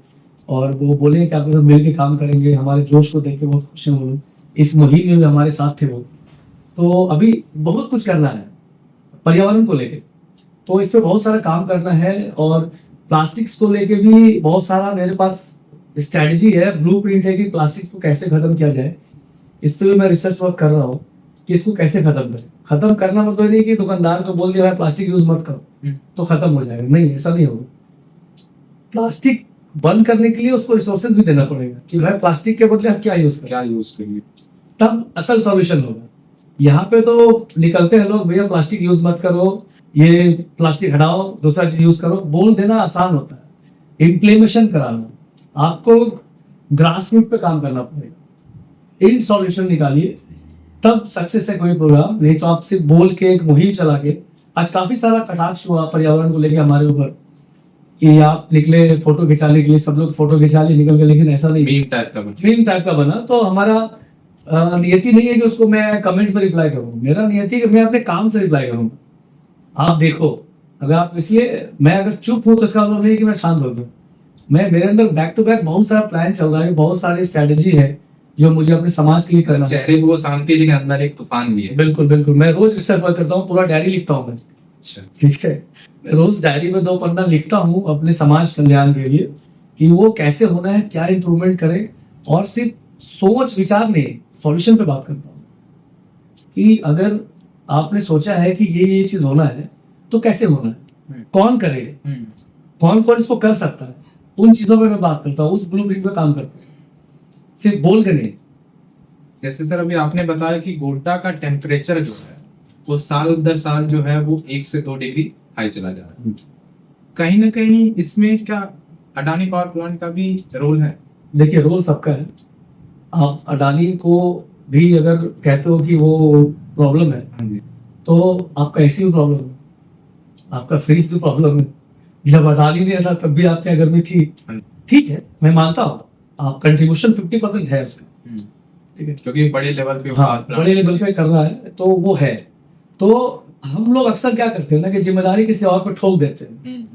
[SPEAKER 2] और वो बोले कि आपके साथ मिलकर काम करेंगे। हमारे जोश को देख के बहुत खुश हैं वो लोग। इस मुहिम में भी हमारे साथ थे वो। तो अभी बहुत कुछ करना है पर्यावरण को लेके, तो इस पे बहुत सारा काम करना है। और प्लास्टिक्स को लेके भी बहुत सारा मेरे पास स्ट्रैटेजी है, ब्लूप्रिंट है कि प्लास्टिक को कैसे खत्म किया जाए। इस पे भी मैं रिसर्च वर्क कर रहा हूँ कि इसको कैसे खत्म करें। खत्म करना मतलब नहीं कि दुकानदार को बोल दिया भाई प्लास्टिक यूज मत करो तो खत्म हो जाएगा, नहीं, ऐसा नहीं होगा। प्लास्टिक बंद करने के लिए उसको रिसोर्सेज भी देना पड़ेगा कि भाई प्लास्टिक के बदले आप क्या यूज करें, तब असल सॉल्यूशन होगा। यहाँ पे तो निकलते हैं लोग, भैया प्लास्टिक यूज मत करो, ये प्लास्टिक हटाओ, दूसरा चीज यूज करो। बोल देना आसान होता है, इम्प्लीमेशन कराना आपको ग्रास रूट पे काम करना पड़ेगा। इन सॉल्यूशन निकालिए तब सक्सेस है कोई प्रोग्राम, नहीं तो आप सिर्फ बोल के एक मुहिम चला के। आज काफी सारा कटाक्ष हुआ पर्यावरण को लेके हमारे ऊपर कि आप निकले फोटो खिंचाने के लिए, सब लोग फोटो खिंचा लिए निकल के, लेकिन ऐसा नहीं, मीम टाइप का बना। तो हमारा नियति नहीं है कि उसको मैं कमेंट में रिप्लाई करूँ, मेरा नियति है कि मैं अपने काम से रिप्लाई करूँ। आप देखो, अगर आप इसलिए मैं अगर चुप हूँ तो इसका मतलब नहीं है कि मैं शांत हो गया। मेरे अंदर बैक टू बैक बहुत सारा प्लान चल रहा है, बहुत सारी स्ट्रेटेजी है जो मुझे अपने समाज के लिए करना है।
[SPEAKER 3] चेहरे पे वो शांति लेकिन अंदर एक तूफान भी है।
[SPEAKER 2] बिल्कुल बिल्कुल, मैं रोज रिसर्च वर्क करता हूँ, पूरा डायरी लिखता हूँ मैं।
[SPEAKER 3] अच्छा,
[SPEAKER 2] ठीक है, मैं रोज डायरी में 2 पन्ना लिखता हूँ अपने समाज कल्याण के लिए कि वो कैसे होना है, क्या इंप्रूवमेंट करें। और सिर्फ सोच विचार नहीं, सॉल्यूशन पे बात करता हूँ कि अगर आपने सोचा है कि ये चीज होना है तो कैसे होना है, कौन करेगा, कौन कौन इसको कर सकता है, उन चीजों पे मैं बात करता हूँ, उस ब्लूप्रिंट पे काम करता हूँ, सिर्फ बोल के नहीं।
[SPEAKER 3] जैसे सर अभी आपने बताया कि गोड्डा का टेम्परेचर जो है वो साल दर साल जो है वो 1 से 2 डिग्री हाई चला जा रहा है। कहीं ना कहीं इसमें क्या अडानी पावर प्लांट का भी रोल है?
[SPEAKER 2] देखिए, रोल सबका है। आप अडानी को भी अगर कहते हो कि वो प्रॉब्लम है,
[SPEAKER 3] हाँ जी।
[SPEAKER 2] तो आपका एसी भी प्रॉब्लम है, आपका फ्रीज भी प्रॉब्लम है। जब अडानी नहीं था तब भी आपके यहाँ गर्मी थी।
[SPEAKER 3] हाँ।
[SPEAKER 2] ठीक है, मैं मानता हूँ आप कंट्रीब्यूशन 50% है उसका, ठीक है,
[SPEAKER 3] क्योंकि बड़े लेवल पे
[SPEAKER 2] हाँ, बड़े लेवल पे कर रहा है तो वो है। तो हम लोग अक्सर क्या करते हैं ना कि जिम्मेदारी किसी और पर ठोक देते हैं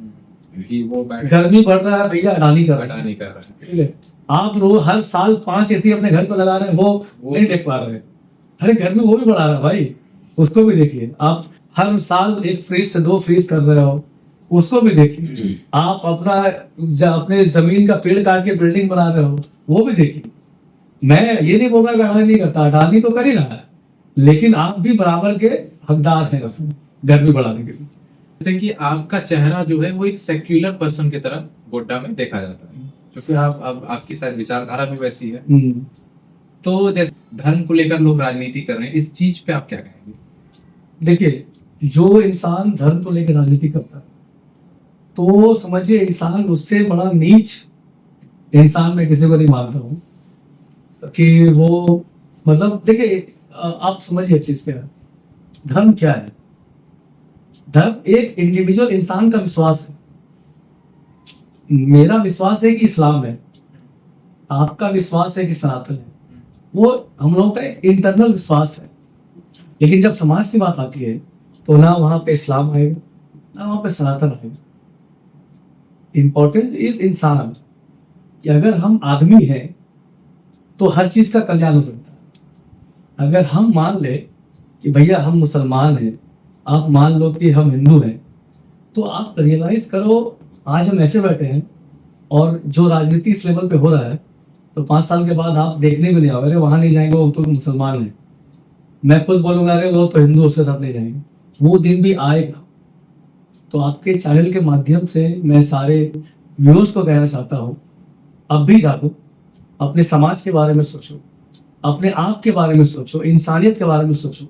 [SPEAKER 3] कि वो बैठ
[SPEAKER 2] गर्मी बढ़ रहा है भैया अडानी कर रहा है,
[SPEAKER 3] अडानी कर रहा है।
[SPEAKER 2] ठीक है। आप रोज हर साल 5 एसी अपने घर पे लगा रहे हैं, वो नहीं देख पा रहे हैं। अरे घर में वो भी बढ़ा रहा है भाई, उसको भी देखिए। आप हर साल एक फ्रीज से 2 फ्रीज कर रहे हो, उसको भी देखिए। आप अपने जमीन का पेड़ काट के बिल्डिंग बना रहे हो, वो भी देखिए। मैं ये नहीं बोल रहा कि अडानी नहीं करता, अडानी तो कर ही रहा है, लेकिन आप भी बराबर के हकदार हैं उसमें गर्मी बढ़ाने के लिए।
[SPEAKER 3] जैसे कि आपका चेहरा जो है वो एक सेक्युलर पर्सन की तरह गोड्डा में देखा जाता है, क्योंकि आप अब आपकी शायद विचारधारा भी वैसी है। तो जैसे धर्म को लेकर लोग राजनीति कर रहे हैं, इस चीज पे आप क्या कहेंगे?
[SPEAKER 2] देखिए, जो इंसान धर्म को लेकर राजनीति करता है तो समझिए इंसान उससे बड़ा नीच इंसान मैं किसी को नहीं मानता हूँ कि वो, मतलब देखिए, आप समझिए चीज क्या है। धर्म क्या है? धर्म एक इंडिविजुअल इंसान का विश्वास है। मेरा विश्वास है कि इस्लाम है, आपका विश्वास है कि सनातन है, वो हम लोगों का एक इंटरनल विश्वास है। लेकिन जब समाज की बात आती है तो ना वहां पे इस्लाम आएगा ना वहां पे सनातन आएगा। इंपॉर्टेंट इज इंसान कि अगर हम आदमी हैं तो हर चीज का कल्याण हो सकता है। अगर हम मान ले कि भैया हम मुसलमान हैं, आप मान लो कि हम हिंदू हैं, तो आप रियलाइज करो आज हम ऐसे बैठे हैं और जो राजनीति इस लेवल पे हो रहा है, तो 5 साल के बाद आप देखने में नहीं आओगे, अरे वहां नहीं जाएंगे वो तो मुसलमान है। मैं खुद बोलूंगा अरे वो तो हिंदू, उसके साथ नहीं जाएंगे। वो दिन भी आएगा। तो आपके चैनल के माध्यम से मैं सारे व्यूअर्स को कहना चाहता हूँ, अब भी जागो, अपने समाज के बारे में सोचो, अपने आप के बारे में सोचो, इंसानियत के बारे में सोचो,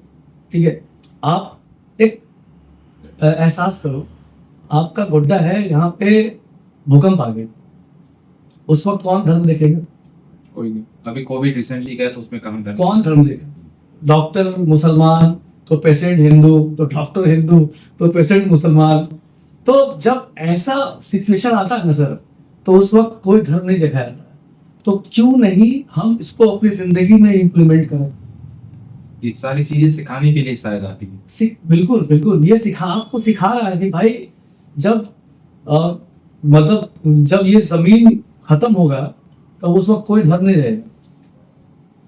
[SPEAKER 2] ठीक है। आप एक एहसास करो, आपका गोड्डा है, यहाँ पे भूकंप आ गया, उस वक्त कौन धर्म देखेगा?
[SPEAKER 3] कोई नहीं। अभी कोविड रिसेंटली गया तो उसमें कहाँ धर्म?
[SPEAKER 2] कौन धर्म देखेगा? डॉक्टर मुसलमान तो पेशेंट हिंदू, तो डॉक्टर हिंदू तो पेशेंट मुसलमान। तो जब ऐसा सिचुएशन आता है ना सर, तो उस वक्त कोई धर्म नहीं देखा जाता। तो क्यों नहीं हम इसको अपनी जिंदगी में इम्प्लीमेंट करें?
[SPEAKER 3] ये सारी चीजें सिखाने के लिए शायद आती है।
[SPEAKER 2] बिल्कुल बिल्कुल, ये आपको सिखा रहा है कि भाई जब मतलब जब ये जमीन खत्म होगा तो उस वक्त कोई धर्म नहीं रहेगा,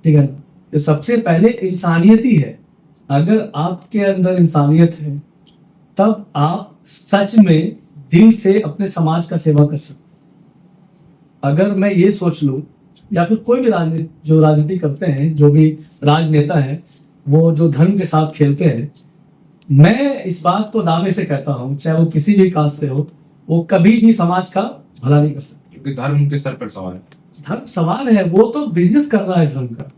[SPEAKER 2] ठीक है। तो सबसे पहले इंसानियत ही है। अगर आपके अंदर इंसानियत है तब आप सच में दिल से अपने समाज का सेवा कर सकते। अगर मैं ये सोच लूं, या फिर कोई भी जो राजनीति करते हैं, जो भी राजनेता है, वो जो धर्म के साथ खेलते हैं, मैं इस बात को दावे से कहता हूं, चाहे वो किसी भी कास्ट से हो, वो कभी भी समाज का भला नहीं कर सकते।
[SPEAKER 3] क्योंकि धर्म उनके सर पर सवार है।
[SPEAKER 2] धर्म सवाल है, वो तो बिजनेस कर रहा है धर्म का।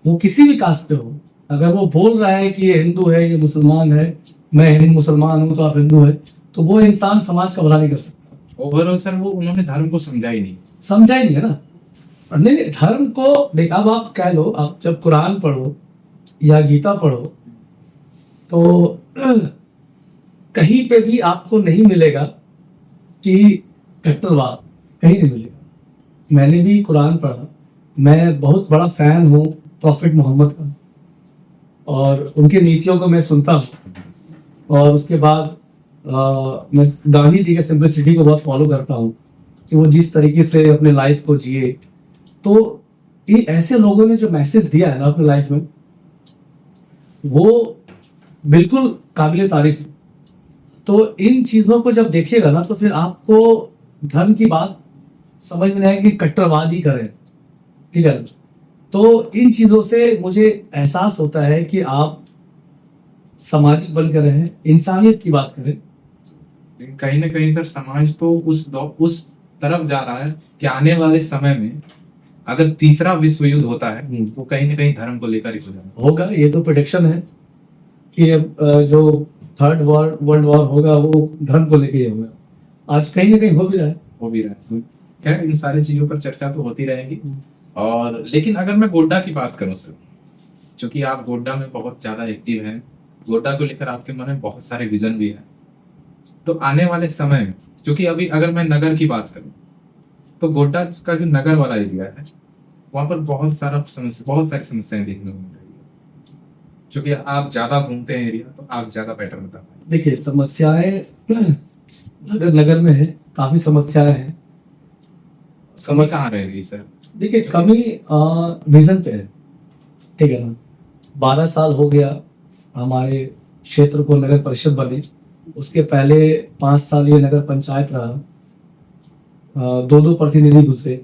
[SPEAKER 2] वो किसी भी कास्ट से हो, अगर वो बोल रहा है कि ये हिंदू है, ये मुसलमान है, मैं हिंदू मुसलमान हूं तो आप हिंदू है, तो वो इंसान समाज का भला नहीं कर सकता।
[SPEAKER 3] ओवरऑल सर वो उन्होंने धर्म को समझा ही नहीं।
[SPEAKER 2] समझा ही नहीं है ना। नहीं, धर्म को देख, अब आप कह लो, आप जब कुरान पढ़ो या गीता पढ़ो तो कहीं पे भी आपको नहीं मिलेगा कि कट्टरवाद, कहीं नहीं मिलेगा। मैंने भी कुरान पढ़ा, मैं बहुत बड़ा फैन हूँ प्रॉफिट मोहम्मद का, और उनकी नीतियों को मैं सुनता हूँ, और उसके बाद मैं गांधी जी के सिंपलिसिटी को बहुत फॉलो करता हूँ कि वो जिस तरीके से अपने लाइफ को जिए। तो ये ऐसे लोगों ने जो मैसेज दिया है ना अपने लाइफ में, वो बिल्कुल काबिल तारीफ है। तो इन चीज़ों को जब देखिएगा ना, तो फिर आपको धर्म की बात समझ में नहीं आएगी, कट्टरवाद ही करें, ठीक है। तो इन चीज़ों से मुझे एहसास होता है कि आप सामाजिक बन कर रहें, इंसानियत की बात करें।
[SPEAKER 3] लेकिन कहीं ना कहीं सर समाज तो उस तरफ जा रहा है कि आने वाले समय में अगर तीसरा विश्व युद्ध होता है तो कहीं ना कहीं धर्म को लेकर ही हो जाएगा।
[SPEAKER 2] होगा, ये तो प्रेडिक्शन है कि अब जो थर्ड वर्ल्ड वॉर होगा वो धर्म को लेके ही होगा। आज कहीं ना कहीं हो भी रहा है।
[SPEAKER 3] हो भी रहा है। खैर इन सारी चीजों पर चर्चा तो होती रहेगी। और लेकिन अगर मैं गोड्डा की बात करूं सर, क्योंकि आप गोड्डा में बहुत ज्यादा एक्टिव हैं, गोड्डा को लेकर आपके मन में बहुत सारे विजन भी है, तो आने वाले समय में, क्योंकि अभी अगर मैं नगर की बात करूं तो गोड्डा का जो नगर वाला एरिया है वहां पर बहुत सारी समस्याएं देखने को मिल रही है। क्योंकि आप ज्यादा घूमते हैं एरिया, तो आप ज्यादा बेटर बता पाएंगे।
[SPEAKER 2] देखिए समस्याएं नगर में है, काफी समस्याएं हैं।
[SPEAKER 3] समझ कहाँ रहेगी सर?
[SPEAKER 2] देखिए कमी विजन पे है, ठीक है ना। 12 साल हो गया हमारे क्षेत्र को नगर परिषद बने, उसके पहले 5 साल ये नगर पंचायत रहा, 2 प्रतिनिधि गुजरे।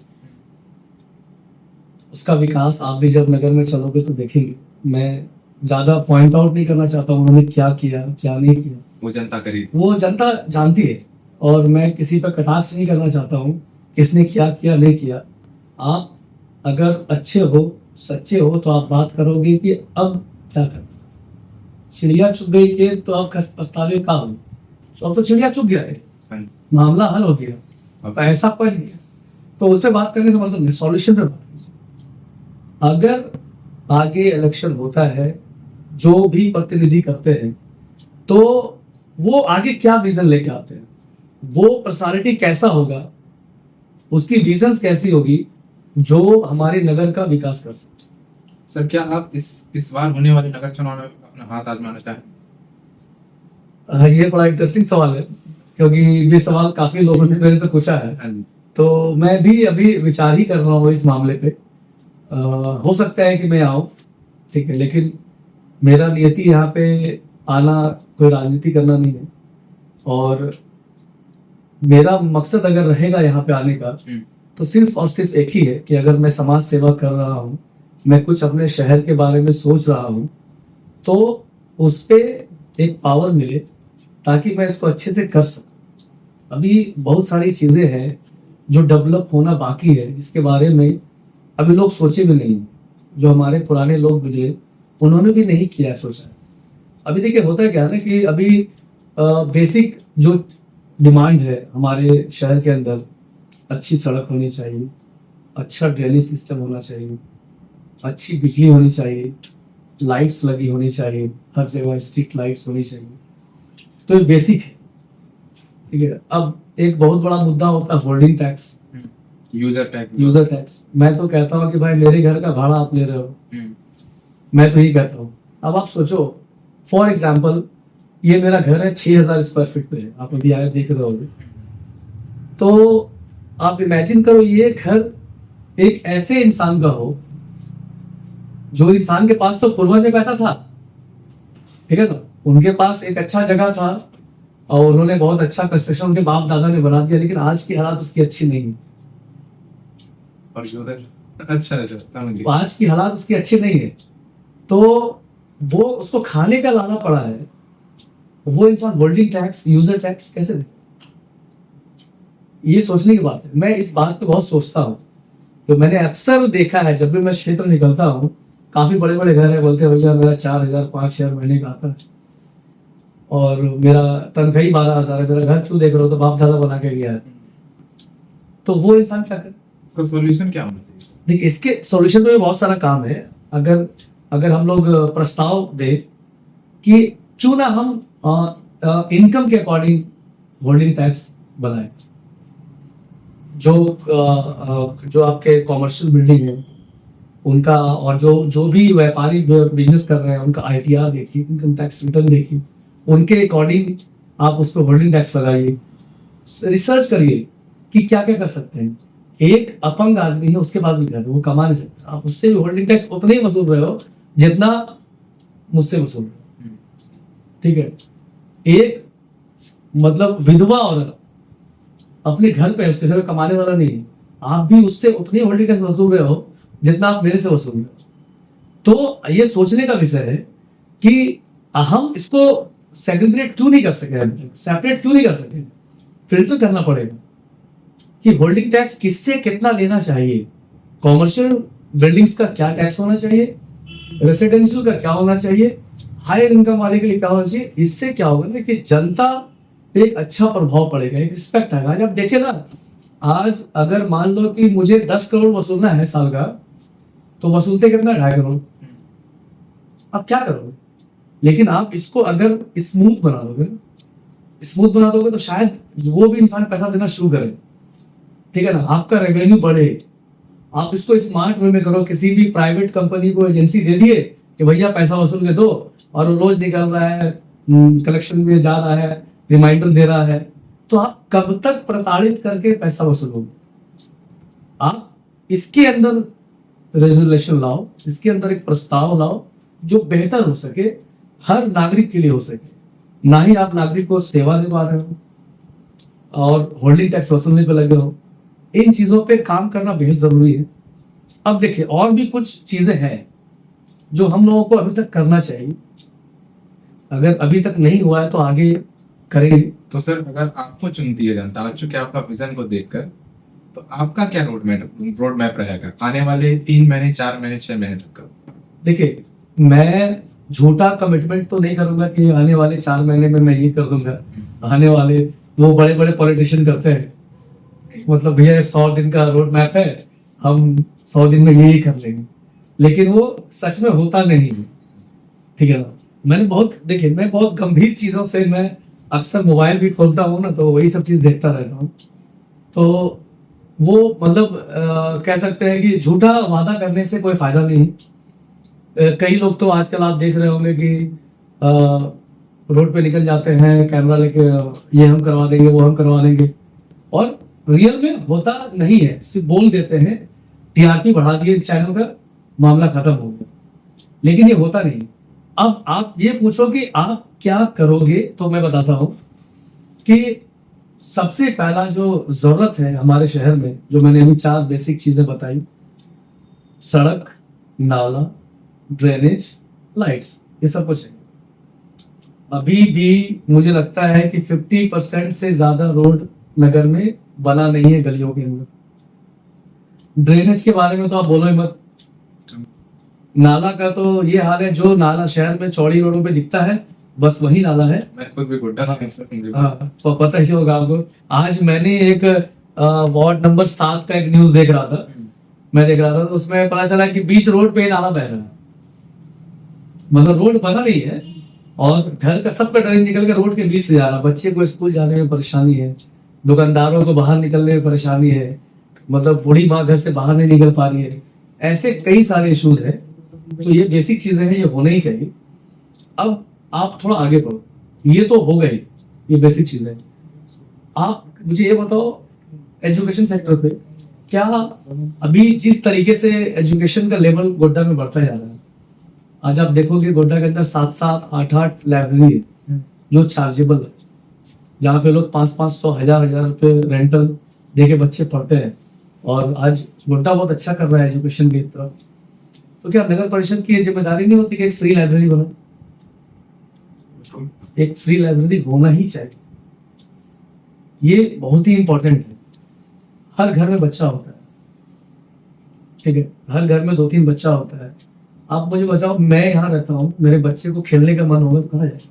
[SPEAKER 2] उसका विकास आप भी जब नगर में चलोगे तो देखेंगे। मैं ज्यादा पॉइंट आउट नहीं करना चाहता हूँ उन्होंने क्या किया क्या नहीं किया,
[SPEAKER 3] वो जनता करी,
[SPEAKER 2] वो जनता जानती है। और मैं किसी पर कटाक्ष नहीं करना चाहता हूँ किसने क्या किया नहीं किया। आप अगर अच्छे हो सच्चे हो तो आप बात करोगे कि अब क्या करना। चिड़िया चुग गई के तो अब पछतावे का हो, तो अब तो चिड़िया चुग गया है, मामला हल हो गया, पैसा पच गया, तो उस पर बात करने से मतलब नहीं, सॉल्यूशन पे बात कीजिए। अगर आगे इलेक्शन होता है, जो भी प्रतिनिधि करते हैं, तो वो आगे क्या विजन लेके आते हैं, वो पर्सनालिटी कैसा होगा, उसकी विजन्स कैसी होगी जो हमारे नगर का विकास कर सकते।
[SPEAKER 3] सर क्या आप इस बार होने वाले नगर चुनाव में अपना हाथ आजमाना चाहें?
[SPEAKER 2] ये बड़ा इंटरेस्टिंग सवाल है, क्योंकि ये सवाल काफी लोगों ने मेरे से पूछा है। तो मैं भी अभी विचार ही कर रहा हूँ इस मामले पे। हो सकता है कि मैं आऊँ, ठीक है, लेकिन मेरा नियति यहाँ पे आना कोई राजनीति करना नहीं है। और मेरा मकसद अगर रहेगा यहाँ पे आने का तो सिर्फ और सिर्फ एक ही है कि अगर मैं समाज सेवा कर रहा हूँ, मैं कुछ अपने शहर के बारे में सोच रहा हूँ, तो उस पे एक पावर मिले ताकि मैं इसको अच्छे से कर सकूं। अभी बहुत सारी चीजें हैं जो डेवलप होना बाकी है, जिसके बारे में अभी लोग सोचे भी नहीं। जो हमारे पुराने लोग गुजरे उन्होंने भी नहीं किया सोचा। अभी देखिए होता है क्या है ना कि अभी बेसिक जो डिमांड है हमारे शहर के अंदर, अच्छी सड़क होनी चाहिए, अच्छा ड्रेनेज सिस्टम होना चाहिए, अच्छी बिजली होनी चाहिए, लाइट्स लगी होनी चाहिए, हर जगह स्ट्रीट लाइट्स होनी चाहिए। तो ये बेसिक है, ठीक है। अब एक बहुत बड़ा मुद्दा होता है होल्डिंग टैक्स, यूजर टैक्स। मैं तो कहता हूँ कि भाई मेरे घर का भाड़ा आप ले रहे हो, मैं तो यही कहता हूँ। अब आप सोचो, फॉर एग्जाम्पल ये मेरा घर है 6000 स्क्वायर फीट पे है, आप अभी आए देख रहे होगे। तो आप इमेजिन करो ये घर एक ऐसे इंसान का हो जो इंसान के पास तो पूर्वज में पैसा था, ठीक है ना, उनके पास एक अच्छा जगह था और उन्होंने बहुत अच्छा कंस्ट्रक्शन उनके बाप दादा ने बना दिया, लेकिन आज की हालात उसकी अच्छी नहीं है।
[SPEAKER 3] और अच्छा समझ गया।
[SPEAKER 2] आज की हालात उसकी अच्छी नहीं है, तो वो उसको खाने का लाना पड़ा है। वो इंसान होल्डिंग टैक्स यूजर टैक्स कैसे दे? ये सोचने की बात है। मैं इस बात पे बहुत सोचता हूँ, तो मैंने अक्सर देखा है जब भी मैं क्षेत्र निकलता हूँ, काफी बड़े बड़े घर है, बोलते हैं भैया मेरा 4000 5000 महीने का आता है और मेरा तनख्वाही 12000 है, मेरा घर क्यों देख रहे हो, तो बाप दादा बना के गया है। तो वो इंसान क्या करे?
[SPEAKER 3] इसका सॉल्यूशन क्या होना चाहिए?
[SPEAKER 2] देखिए इसके सॉल्यूशन में बहुत सारा काम है। अगर हम लोग प्रस्ताव दें कि क्यों ना हम इनकम के अकॉर्डिंग होल्डिंग टैक्स बनाए। जो आपके कॉमर्शियल बिल्डिंग है उनका, और जो भी व्यापारी बिजनेस कर रहे हैं उनका ITR देखिए, इनकम टैक्स रिटर्न देखिए, उनके अकॉर्डिंग आप उस पर होल्डिंग टैक्स लगाइए। रिसर्च करिए कि क्या क्या कर सकते हैं। एक अपंग आदमी है, उसके बाद भी घर वो कमा नहीं सकता, आप उससे भी होल्डिंग टैक्स उतना ही वसूल रहे हो जितना मुझसे वसूल रहे हो, ठीक है। एक मतलब विधवा औरत अपने घर पे, उसके घर में कमाने वाला नहीं है, आप भी उससे उतनी होल्डिंग टैक्स वसूल रहे हो जितना आप मेरे से वसूल रहे हो। तो ये सोचने का विषय है कि हम इसको सेग्रीगेट क्यों नहीं कर सके, सेपरेट क्यों नहीं कर सके। फिल्टर करना पड़ेगा कि होल्डिंग टैक्स किससे कितना लेना चाहिए, कॉमर्शियल बिल्डिंग्स का क्या टैक्स होना चाहिए, रेसिडेंशियल का क्या होना चाहिए, हायर इनकम वाले के लिए क्या होना चाहिए। इससे क्या होगा ना कि जनता पे एक अच्छा प्रभाव पड़ेगा, एक रिस्पेक्ट आएगा। आज आप देखें ना, आज अगर मान लो कि मुझे 10 करोड़ वसूलना है साल का, तो वसूलते कितना, 2.5 करोड़। अब क्या करोगे? लेकिन आप इसको अगर स्मूथ बना दोगे तो शायद वो भी इंसान पैसा देना शुरू करे, ठीक है ना, आपका रेवेन्यू बढ़े। आप इसको स्मार्ट वे में करो, किसी भी प्राइवेट कंपनी को एजेंसी दे दिए कि भैया पैसा वसूल के दो, और वो रोज निकल रहा है, कलेक्शन में जा रहा है, रिमाइंडर दे रहा है, तो आप कब तक प्रताड़ित करके पैसा वसूलोगे? आप इसके अंदर रेजोल्यूशन लाओ, इसके अंदर एक प्रस्ताव लाओ जो बेहतर हो सके, हर नागरिक के लिए हो सके। ना ही आप नागरिक को सेवा दे पा रहे हो और होल्डिंग टैक्स वसूलने पे लगे हो। इन चीजों पे काम करना बेहद जरूरी है। अब देखिए, और भी कुछ चीजें हैं जो हम लोगों को अभी तक करना चाहिए। अगर अभी तक नहीं हुआ है तो आगे करेंगे।
[SPEAKER 3] तो सर, अगर आपको चुनती है जनता, चूंकि आपका विजन को देखकर, तो आपका क्या रोड मैप रहेगा आने वाले 3 महीने, 4 महीने, 6 महीने तक का?
[SPEAKER 2] देखिए, मैं झूठा कमिटमेंट तो नहीं करूंगा कि आने वाले 4 महीने में मैं ये कर दूंगा। आने वाले वो बड़े बड़े पॉलिटिशियन करते हैं, मतलब भैया 100 दिन का रोड मैप है, हम 100 दिन में यही कर लेंगे, लेकिन वो सच में होता नहीं है, ठीक है ना। मैं बहुत गंभीर चीजों से, मैं अक्सर मोबाइल भी खोलता हूँ ना, तो वही सब चीज देखता रहता हूँ। तो वो मतलब कह सकते हैं कि झूठा वादा करने से कोई फायदा नहीं। कई लोग तो आजकल आप देख रहे होंगे कि रोड पे निकल जाते हैं कैमरा लेके, ये हम करवा देंगे, वो हम करवा देंगे, और रियल में होता नहीं है, सिर्फ बोल देते हैं, टीआरपी बढ़ा दिए चैनल का, मामला खत्म हो गया, लेकिन ये होता नहीं। अब आप ये पूछो कि आप क्या करोगे, तो मैं बताता हूं कि सबसे पहला जो जरूरत है हमारे शहर में, जो मैंने अभी 4 बेसिक चीजें बताई, सड़क, नाला, ड्रेनेज, लाइट्स, ये सब कुछ है। अभी भी मुझे लगता है कि 50% से ज्यादा रोड नगर में बना नहीं है, गलियों के अंदर। ड्रेनेज के बारे में तो आप बोलो ही मत। नाला का तो ये हाल है, जो नाला शहर में चौड़ी रोडों पे दिखता है, बस वही नाला है।
[SPEAKER 3] मैं खुद भी गुड्डा से
[SPEAKER 2] हाँ, तो पता ही होगा आपको। आज मैंने एक वार्ड नंबर 7 का एक न्यूज देख रहा था, मैं देख रहा था, तो उसमें पता चला कि बीच रोड पे नाला बह रहा है, मतलब रोड बना नहीं है, और घर का सबका ड्रेन निकल के रोड के बीच से जा रहा। बच्चे को स्कूल जाने में परेशानी है, दुकानदारों को बाहर निकलने में परेशानी है, मतलब बूढ़ी माँ घर से बाहर नहीं निकल पा रही है। ऐसे कई सारे इश्यूज हैं। तो ये बेसिक चीजें हैं, ये होने ही चाहिए। अब आप थोड़ा आगे बढ़ो, ये तो हो गई, ये बेसिक चीजें। आप मुझे ये बताओ, एजुकेशन सेक्टर पे क्या अभी जिस तरीके से एजुकेशन का लेवल गोड्डा में बढ़ता जा रहा है, आज आप देखोगे गोड्डा के अंदर 7-7, 8-8 लाइब्रेरी है जो चार्जेबल है, जहाँ पे लोग 500-500, 1000-1000 रुपये रेंटल दे के बच्चे पढ़ते हैं। और आज गोड्डा बहुत अच्छा कर रहा है एजुकेशन की तरफ। तो क्या नगर परिषद की जिम्मेदारी नहीं होती कि एक फ्री लाइब्रेरी बनो? एक फ्री लाइब्रेरी होना ही चाहिए, ये बहुत ही इंपॉर्टेंट है। हर घर में बच्चा होता है, ठीक है, हर घर में 2-3 बच्चा होता है। आप मुझे बताओ, मैं यहाँ रहता हूँ, मेरे बच्चे को खेलने का मन होगा तो कहाँ जाएगा?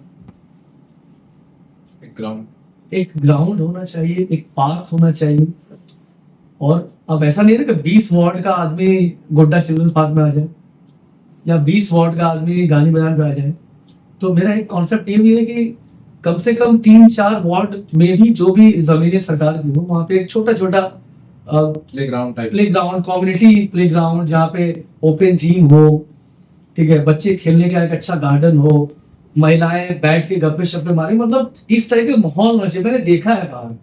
[SPEAKER 2] एक ग्राउंड होना चाहिए, एक पार्क होना चाहिए। और अब ऐसा नहीं है ना कि 20 वार्ड का आदमी गोड्डा चिल्ड्रन पार्क में आ जाए, या 20 वार्ड का आदमी गांधी मैदान पे आ जाए। तो मेरा एक कॉन्सेप्ट ये भी है कि कम से कम 3-4 वार्ड में भी जो भी जमीनें सरकार की हो, वहाँ पे एक छोटा छोटा प्लेग्राउंड, कम्युनिटी प्लेग्राउंड, जहाँ पे ओपन जिम हो, ठीक है, बच्चे खेलने का एक अच्छा गार्डन हो, महिलाएं बैठ के गप्पे शप्पे मारे, मतलब इस तरह के माहौल होना चाहिए। मैंने देखा है बाहर,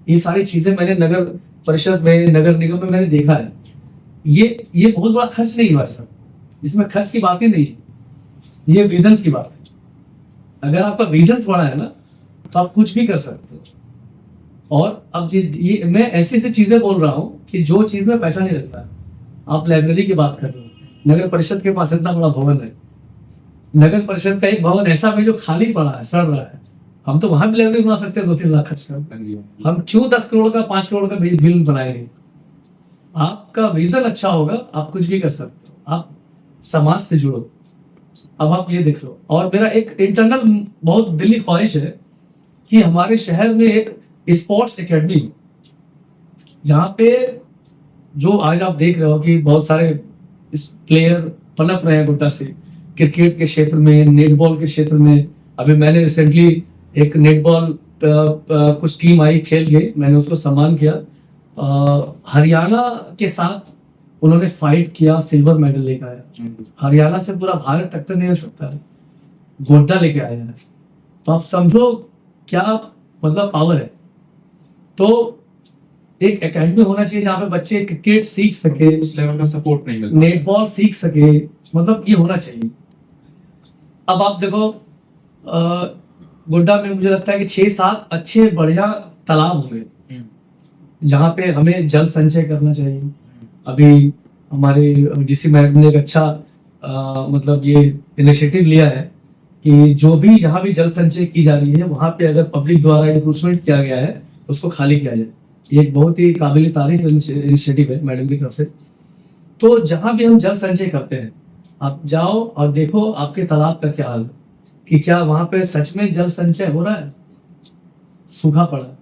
[SPEAKER 2] ये सारी चीजें मैंने नगर परिषद में, नगर निगम में मैंने देखा है। ये बहुत बड़ा खर्च नहीं हुआ सर, इसमें खर्च की बात ही नहीं है, ये विजन्स की बात है। अगर आपका विजन्स बड़ा है ना, तो आप कुछ भी कर सकते हो। और अब ये मैं ऐसी ऐसी चीजें बोल रहा हूँ कि जो चीज में पैसा नहीं लगता है। आप लाइब्रेरी की बात कर रहे हो, नगर परिषद के पास इतना बड़ा भवन है, नगर परिषद का एक भवन ऐसा भी जो खाली पड़ा है, सड़ रहा है, हम तो वहां भी लाइब्रेरी बना सकते हैं 2-3 लाख खर्च कर। हम क्यों 10 करोड़ का, 5 करोड़ का बिल बनाएंगे? आपका विजन अच्छा होगा, आप कुछ भी कर सकते हो, आप समाज से जुड़ो। अब आप ये देख लो, और मेरा एक इंटरनल बहुत दिली ख्वाहिश है कि हमारे शहर में एक स्पोर्ट्स एकेडमी हो, जहाँ पे जो आज आप देख रहे हो कि बहुत सारे प्लेयर पनप रहे हैं गोड्डा से, क्रिकेट के क्षेत्र में, नेटबॉल के क्षेत्र में। अभी मैंने रिसेंटली एक नेटबॉल कुछ टीम आई खेल के, मैंने उसको सम्मान किया। हरियाणा के साथ उन्होंने फाइट किया, सिल्वर मेडल लेकर आया। हरियाणा से पूरा भारत टक्कर नहीं हो सकता है, गोड्डा लेके आया है। तो आप समझो क्या मतलब पावर है। तो एक एकेडमी होना चाहिए जहाँ पे बच्चे क्रिकेट सीख सके,
[SPEAKER 3] उस लेवल का सपोर्ट नहीं मिलता,
[SPEAKER 2] नेटबॉल सीख सके, मतलब ये होना चाहिए। अब आप देखो गोड्डा में मुझे लगता है कि 6-7 अच्छे बढ़िया तालाब होंगे जहाँ पे हमें जल संचय करना चाहिए। अभी हमारे डीसी मैडम ने एक अच्छा मतलब ये इनिशिएटिव लिया है कि जो भी जहाँ भी जल संचय की जा रही है वहाँ पे अगर पब्लिक द्वारा इंक्रोचमेंट किया गया है तो उसको खाली किया जाए। ये एक बहुत ही काबिल तारीफ इनिशिएटिव है मैडम की तरफ से। तो जहाँ भी हम जल संचय करते हैं, आप जाओ और देखो आपके तालाब का क्या हाल है, कि क्या वहाँ पे सच में जल संचय हो रहा है, सूखा पड़ा है।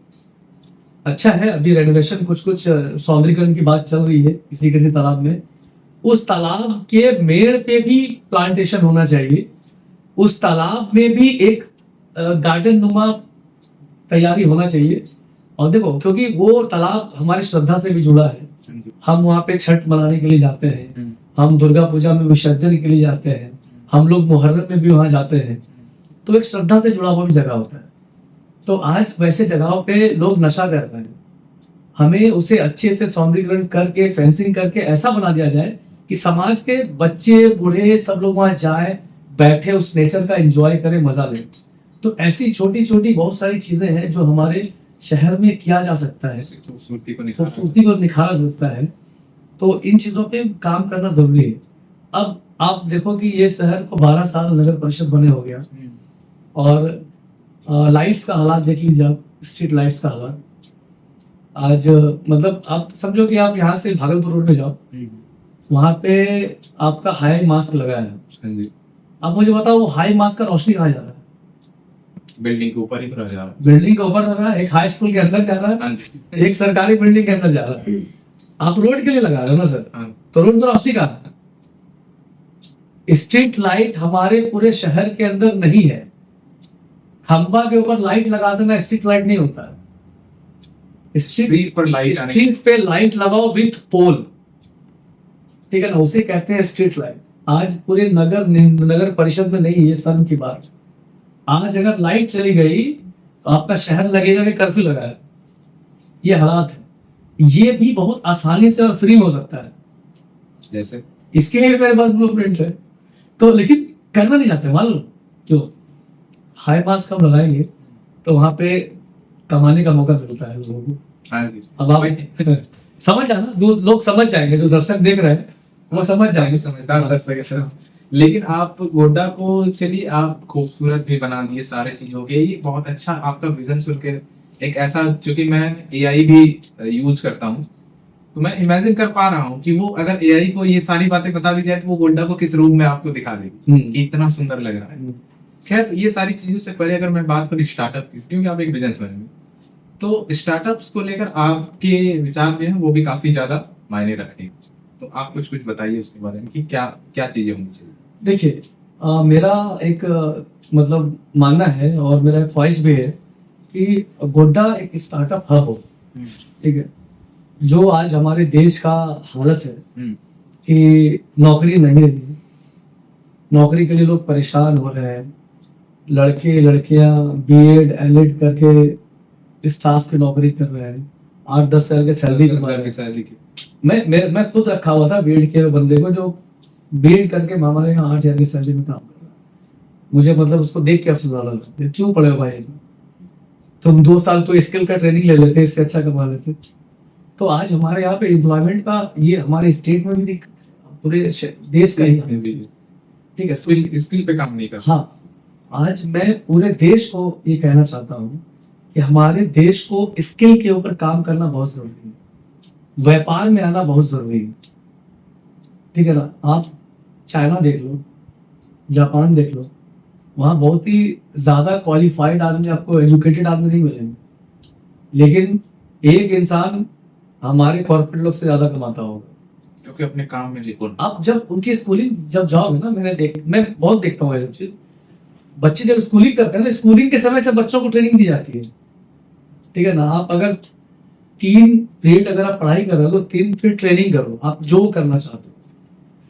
[SPEAKER 2] अच्छा है, अभी रेनोवेशन कुछ सौंदर्यीकरण की बात चल रही है किसी किसी तालाब में। उस तालाब के मेड़ पे भी प्लांटेशन होना चाहिए, उस तालाब में भी एक गार्डन नुमा तैयारी होना चाहिए। और देखो, क्योंकि वो तालाब हमारी श्रद्धा से भी जुड़ा है, हम वहाँ पे छठ मनाने के लिए जाते हैं, हम दुर्गा पूजा में विसर्जन के लिए जाते हैं, हम लोग मुहर्रम में भी वहाँ जाते हैं। तो एक श्रद्धा से जुड़ा हुआ भी जगह होता है। तो आज वैसे जगहों पे लोग नशा कर रहे हैं, हमें उसे अच्छे से सौंदर्यीकरण करके, फेंसिंग करके ऐसा बना दिया जाए कि समाज के बच्चे बूढ़े सब लोग वहाँ जाए, बैठे, उस नेचर का एंजॉय करें, मजा लें। तो ऐसी छोटी छोटी बहुत सारी चीजें हैं जो हमारे शहर में किया जा सकता है,
[SPEAKER 3] खूबसूरती को
[SPEAKER 2] निखारा सकता है। तो इन चीजों पे काम करना जरूरी है। अब आप देखो कि ये शहर को 12 साल नगर परिषद बने हो गया, और लाइट्स का हालात देख लीजिए आप, स्ट्रीट लाइट्स का हालात आज मतलब आप समझो कि आप यहाँ से भागलपुर रोड में जाओ, वहां पे आपका हाई मास्क लगा है। अब मुझे बताओ वो हाई मास्क का रोशनी कहाँ जा रहा है?
[SPEAKER 3] बिल्डिंग के ऊपर ही तो जा रहा है,
[SPEAKER 2] बिल्डिंग के ऊपर जा रहा है, एक हाई स्कूल के अंदर जा रहा है, एक सरकारी बिल्डिंग के अंदर जा रहा है। आप रोड के लिए लगा रहे हो ना सर, तो रोड में रोशनी कहाँ है? स्ट्रीट लाइट हमारे पूरे शहर के अंदर नहीं है। खंबा के ऊपर लाइट लगा देना स्ट्रीट लाइट नहीं होता है।
[SPEAKER 3] स्ट्रीट पर लाइट,
[SPEAKER 2] स्ट्रीट पे लाइट लगाओ विथ पोल, ठीक है ना, उसे कहते हैं स्ट्रीट लाइट। आज पूरे नगर परिषद में नहीं है, शर्म की बात। आज अगर लाइट चली गई तो आपका शहर लगेगा कि कर्फ्यू लगा है। ये हालात है। ये भी बहुत आसानी से और फ्री हो सकता है,
[SPEAKER 3] जैसे
[SPEAKER 2] इसके लिए मेरे पास ब्लूप्रिंट है। तो लेकिन करना नहीं चाहते, मान लो क्यों, हाई मास्क हम लगाएंगे तो वहां पे कमाने का मौका मिलता है लोगों को। अब आप समझ आना, लोग समझ जाएंगे, जो दर्शक देख रहे हैं वो समझ जाएंगे,
[SPEAKER 3] समझदार दर्शक है। लेकिन आप गोड्डा को चलिए आप खूबसूरत भी बना दिए, सारे चीजों के, ये बहुत अच्छा आपका विजन सुन के एक ऐसा, चूंकि मैं एआई भी यूज करता हूँ, तो मैं इमेजिन कर पा रहा हूँ कि वो अगर एआई को ये सारी बातें बता दी जाए तो वो गोड्डा को किस रूप में आपको दिखा देगी कि इतना सुंदर लग रहा है। खैर, ये सारी चीजों से पहले अगर मैं बात करूँ स्टार्टअप की, क्योंकि आप एक बिजनेसमैन हैं, तो स्टार्टअप्स को लेकर आपके विचार जो है वो भी काफी ज्यादा मायने रखेंगे। तो आप कुछ बताइए उसके बारे में कि क्या क्या चीजें होनी चाहिए।
[SPEAKER 2] देखिए, मेरा एक मतलब मानना है और मेरा ख्वाहिश भी है कि गोड्डा एक स्टार्टअप हब हो, ठीक है। जो आज हमारे देश का हालत है कि नौकरी नहीं है, नौकरी के लिए लोग परेशान हो रहे हैं, लड़के लड़कियां बीएड एलएड करके स्टाफ की नौकरी कर रहे हैं, 8-10 हज़ार की सैलरी कमा रहे हैं। मैं खुद रखा हुआ था बीएड के बंदे को, जो बीएड करके हमारे यहाँ 8,000 की सैलरी में काम कर रहा है। मुझे मतलब उसको देख के अफसोस आ रहा था, क्यों पढ़े हो भाई, तुम 2 साल तो स्किल का ट्रेनिंग ले लेते, इससे अच्छा कमा लेते। तो आज हमारे यहाँ पे एम्प्लॉयमेंट का ये हमारे स्टेट में भी, पूरे देश का ही, ठीक है,
[SPEAKER 3] स्किल पे काम नहीं कर।
[SPEAKER 2] हाँ, आज मैं पूरे देश को ये कहना चाहता हूँ कि हमारे देश को स्किल के ऊपर काम करना बहुत जरूरी है। व्यापार में आना बहुत जरूरी है, ठीक है ना। आप चाइना देख लो, जापान देख लो, वहाँ बहुत ही ज्यादा क्वालिफाइड आदमी, आपको एजुकेटेड आदमी नहीं मिलेंगे, लेकिन एक इंसान हमारे कॉर्पोरेट लोग से ज्यादा कमाता होगा,
[SPEAKER 3] क्योंकि अपने काम में निपुण।
[SPEAKER 2] आप जब उनकी स्कूलिंग जब जाओगे ना, मैं बहुत देखता हूँ ये सब चीज। बच्चे जब स्कूलिंग करते हैं ना, स्कूलिंग के समय से बच्चों को ट्रेनिंग दी जाती है, ठीक है ना। आप अगर 3 पीरियड अगर आप पढ़ाई कर रहे हो तो 3 पीरियड ट्रेनिंग करो, आप जो करना चाहते हो,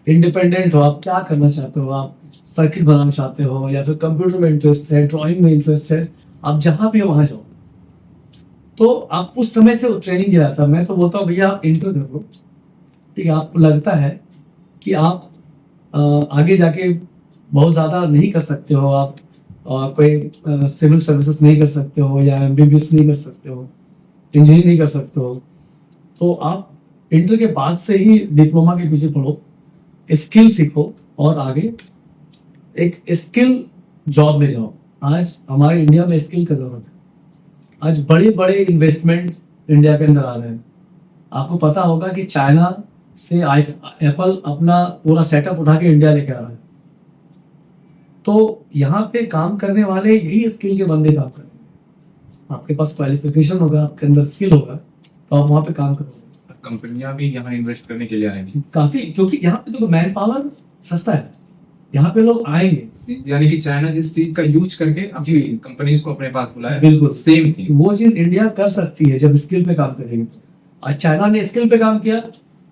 [SPEAKER 2] इंडिपेंडेंट हो, आप क्या करना चाहते हो, आप सर्किट बनाना चाहते हो या फिर कंप्यूटर में इंटरेस्ट है, ड्राइंग में इंटरेस्ट है, आप जहां भी हो वहां जाओ। तो आप उस समय से ट्रेनिंग दिया जाता है। मैं तो बोलता हूँ भैया आप इंटर कर लो, ठीक है। आपको लगता है कि आप आगे जाके बहुत ज़्यादा नहीं कर सकते हो, आप कोई सिविल सर्विसेज नहीं कर सकते हो या एमबीबीएस नहीं कर सकते हो, इंजीनियरिंग नहीं कर सकते हो, तो आप इंटर के बाद से ही डिप्लोमा के पीछे पढ़ो, स्किल सीखो और आगे एक स्किल जॉब में जाओ। आज हमारे इंडिया में स्किल का जरूरत है। आज बड़े बड़े इन्वेस्टमेंट इंडिया के अंदर आ रहे हैं। आपको पता होगा कि चाइना से एप्पल अपना पूरा सेटअप उठा के इंडिया लेके आ रहा है। तो यहाँ पे काम करने वाले यही स्किल के बंदे काम करेंगे। आपके पास क्वालिफिकेशन होगा, आपके अंदर स्किल होगा, तो आप वहाँ पे काम करोगे।
[SPEAKER 3] कंपनियां भी यहाँ इन्वेस्ट करने के लिए आएंगी
[SPEAKER 2] काफी, क्योंकि यहाँ पे तो मैन पावर सस्ता है, यहाँ पे लोग आएंगे।
[SPEAKER 3] यानी कि चाइना जिस चीज का यूज करके अपनी कंपनीज को अपने पास बुलाया,
[SPEAKER 2] बिल्कुल
[SPEAKER 3] सेम थी।
[SPEAKER 2] वो चीज इंडिया कर सकती है जब स्किल पे काम करेगी। आज चाइना ने स्किल पे काम किया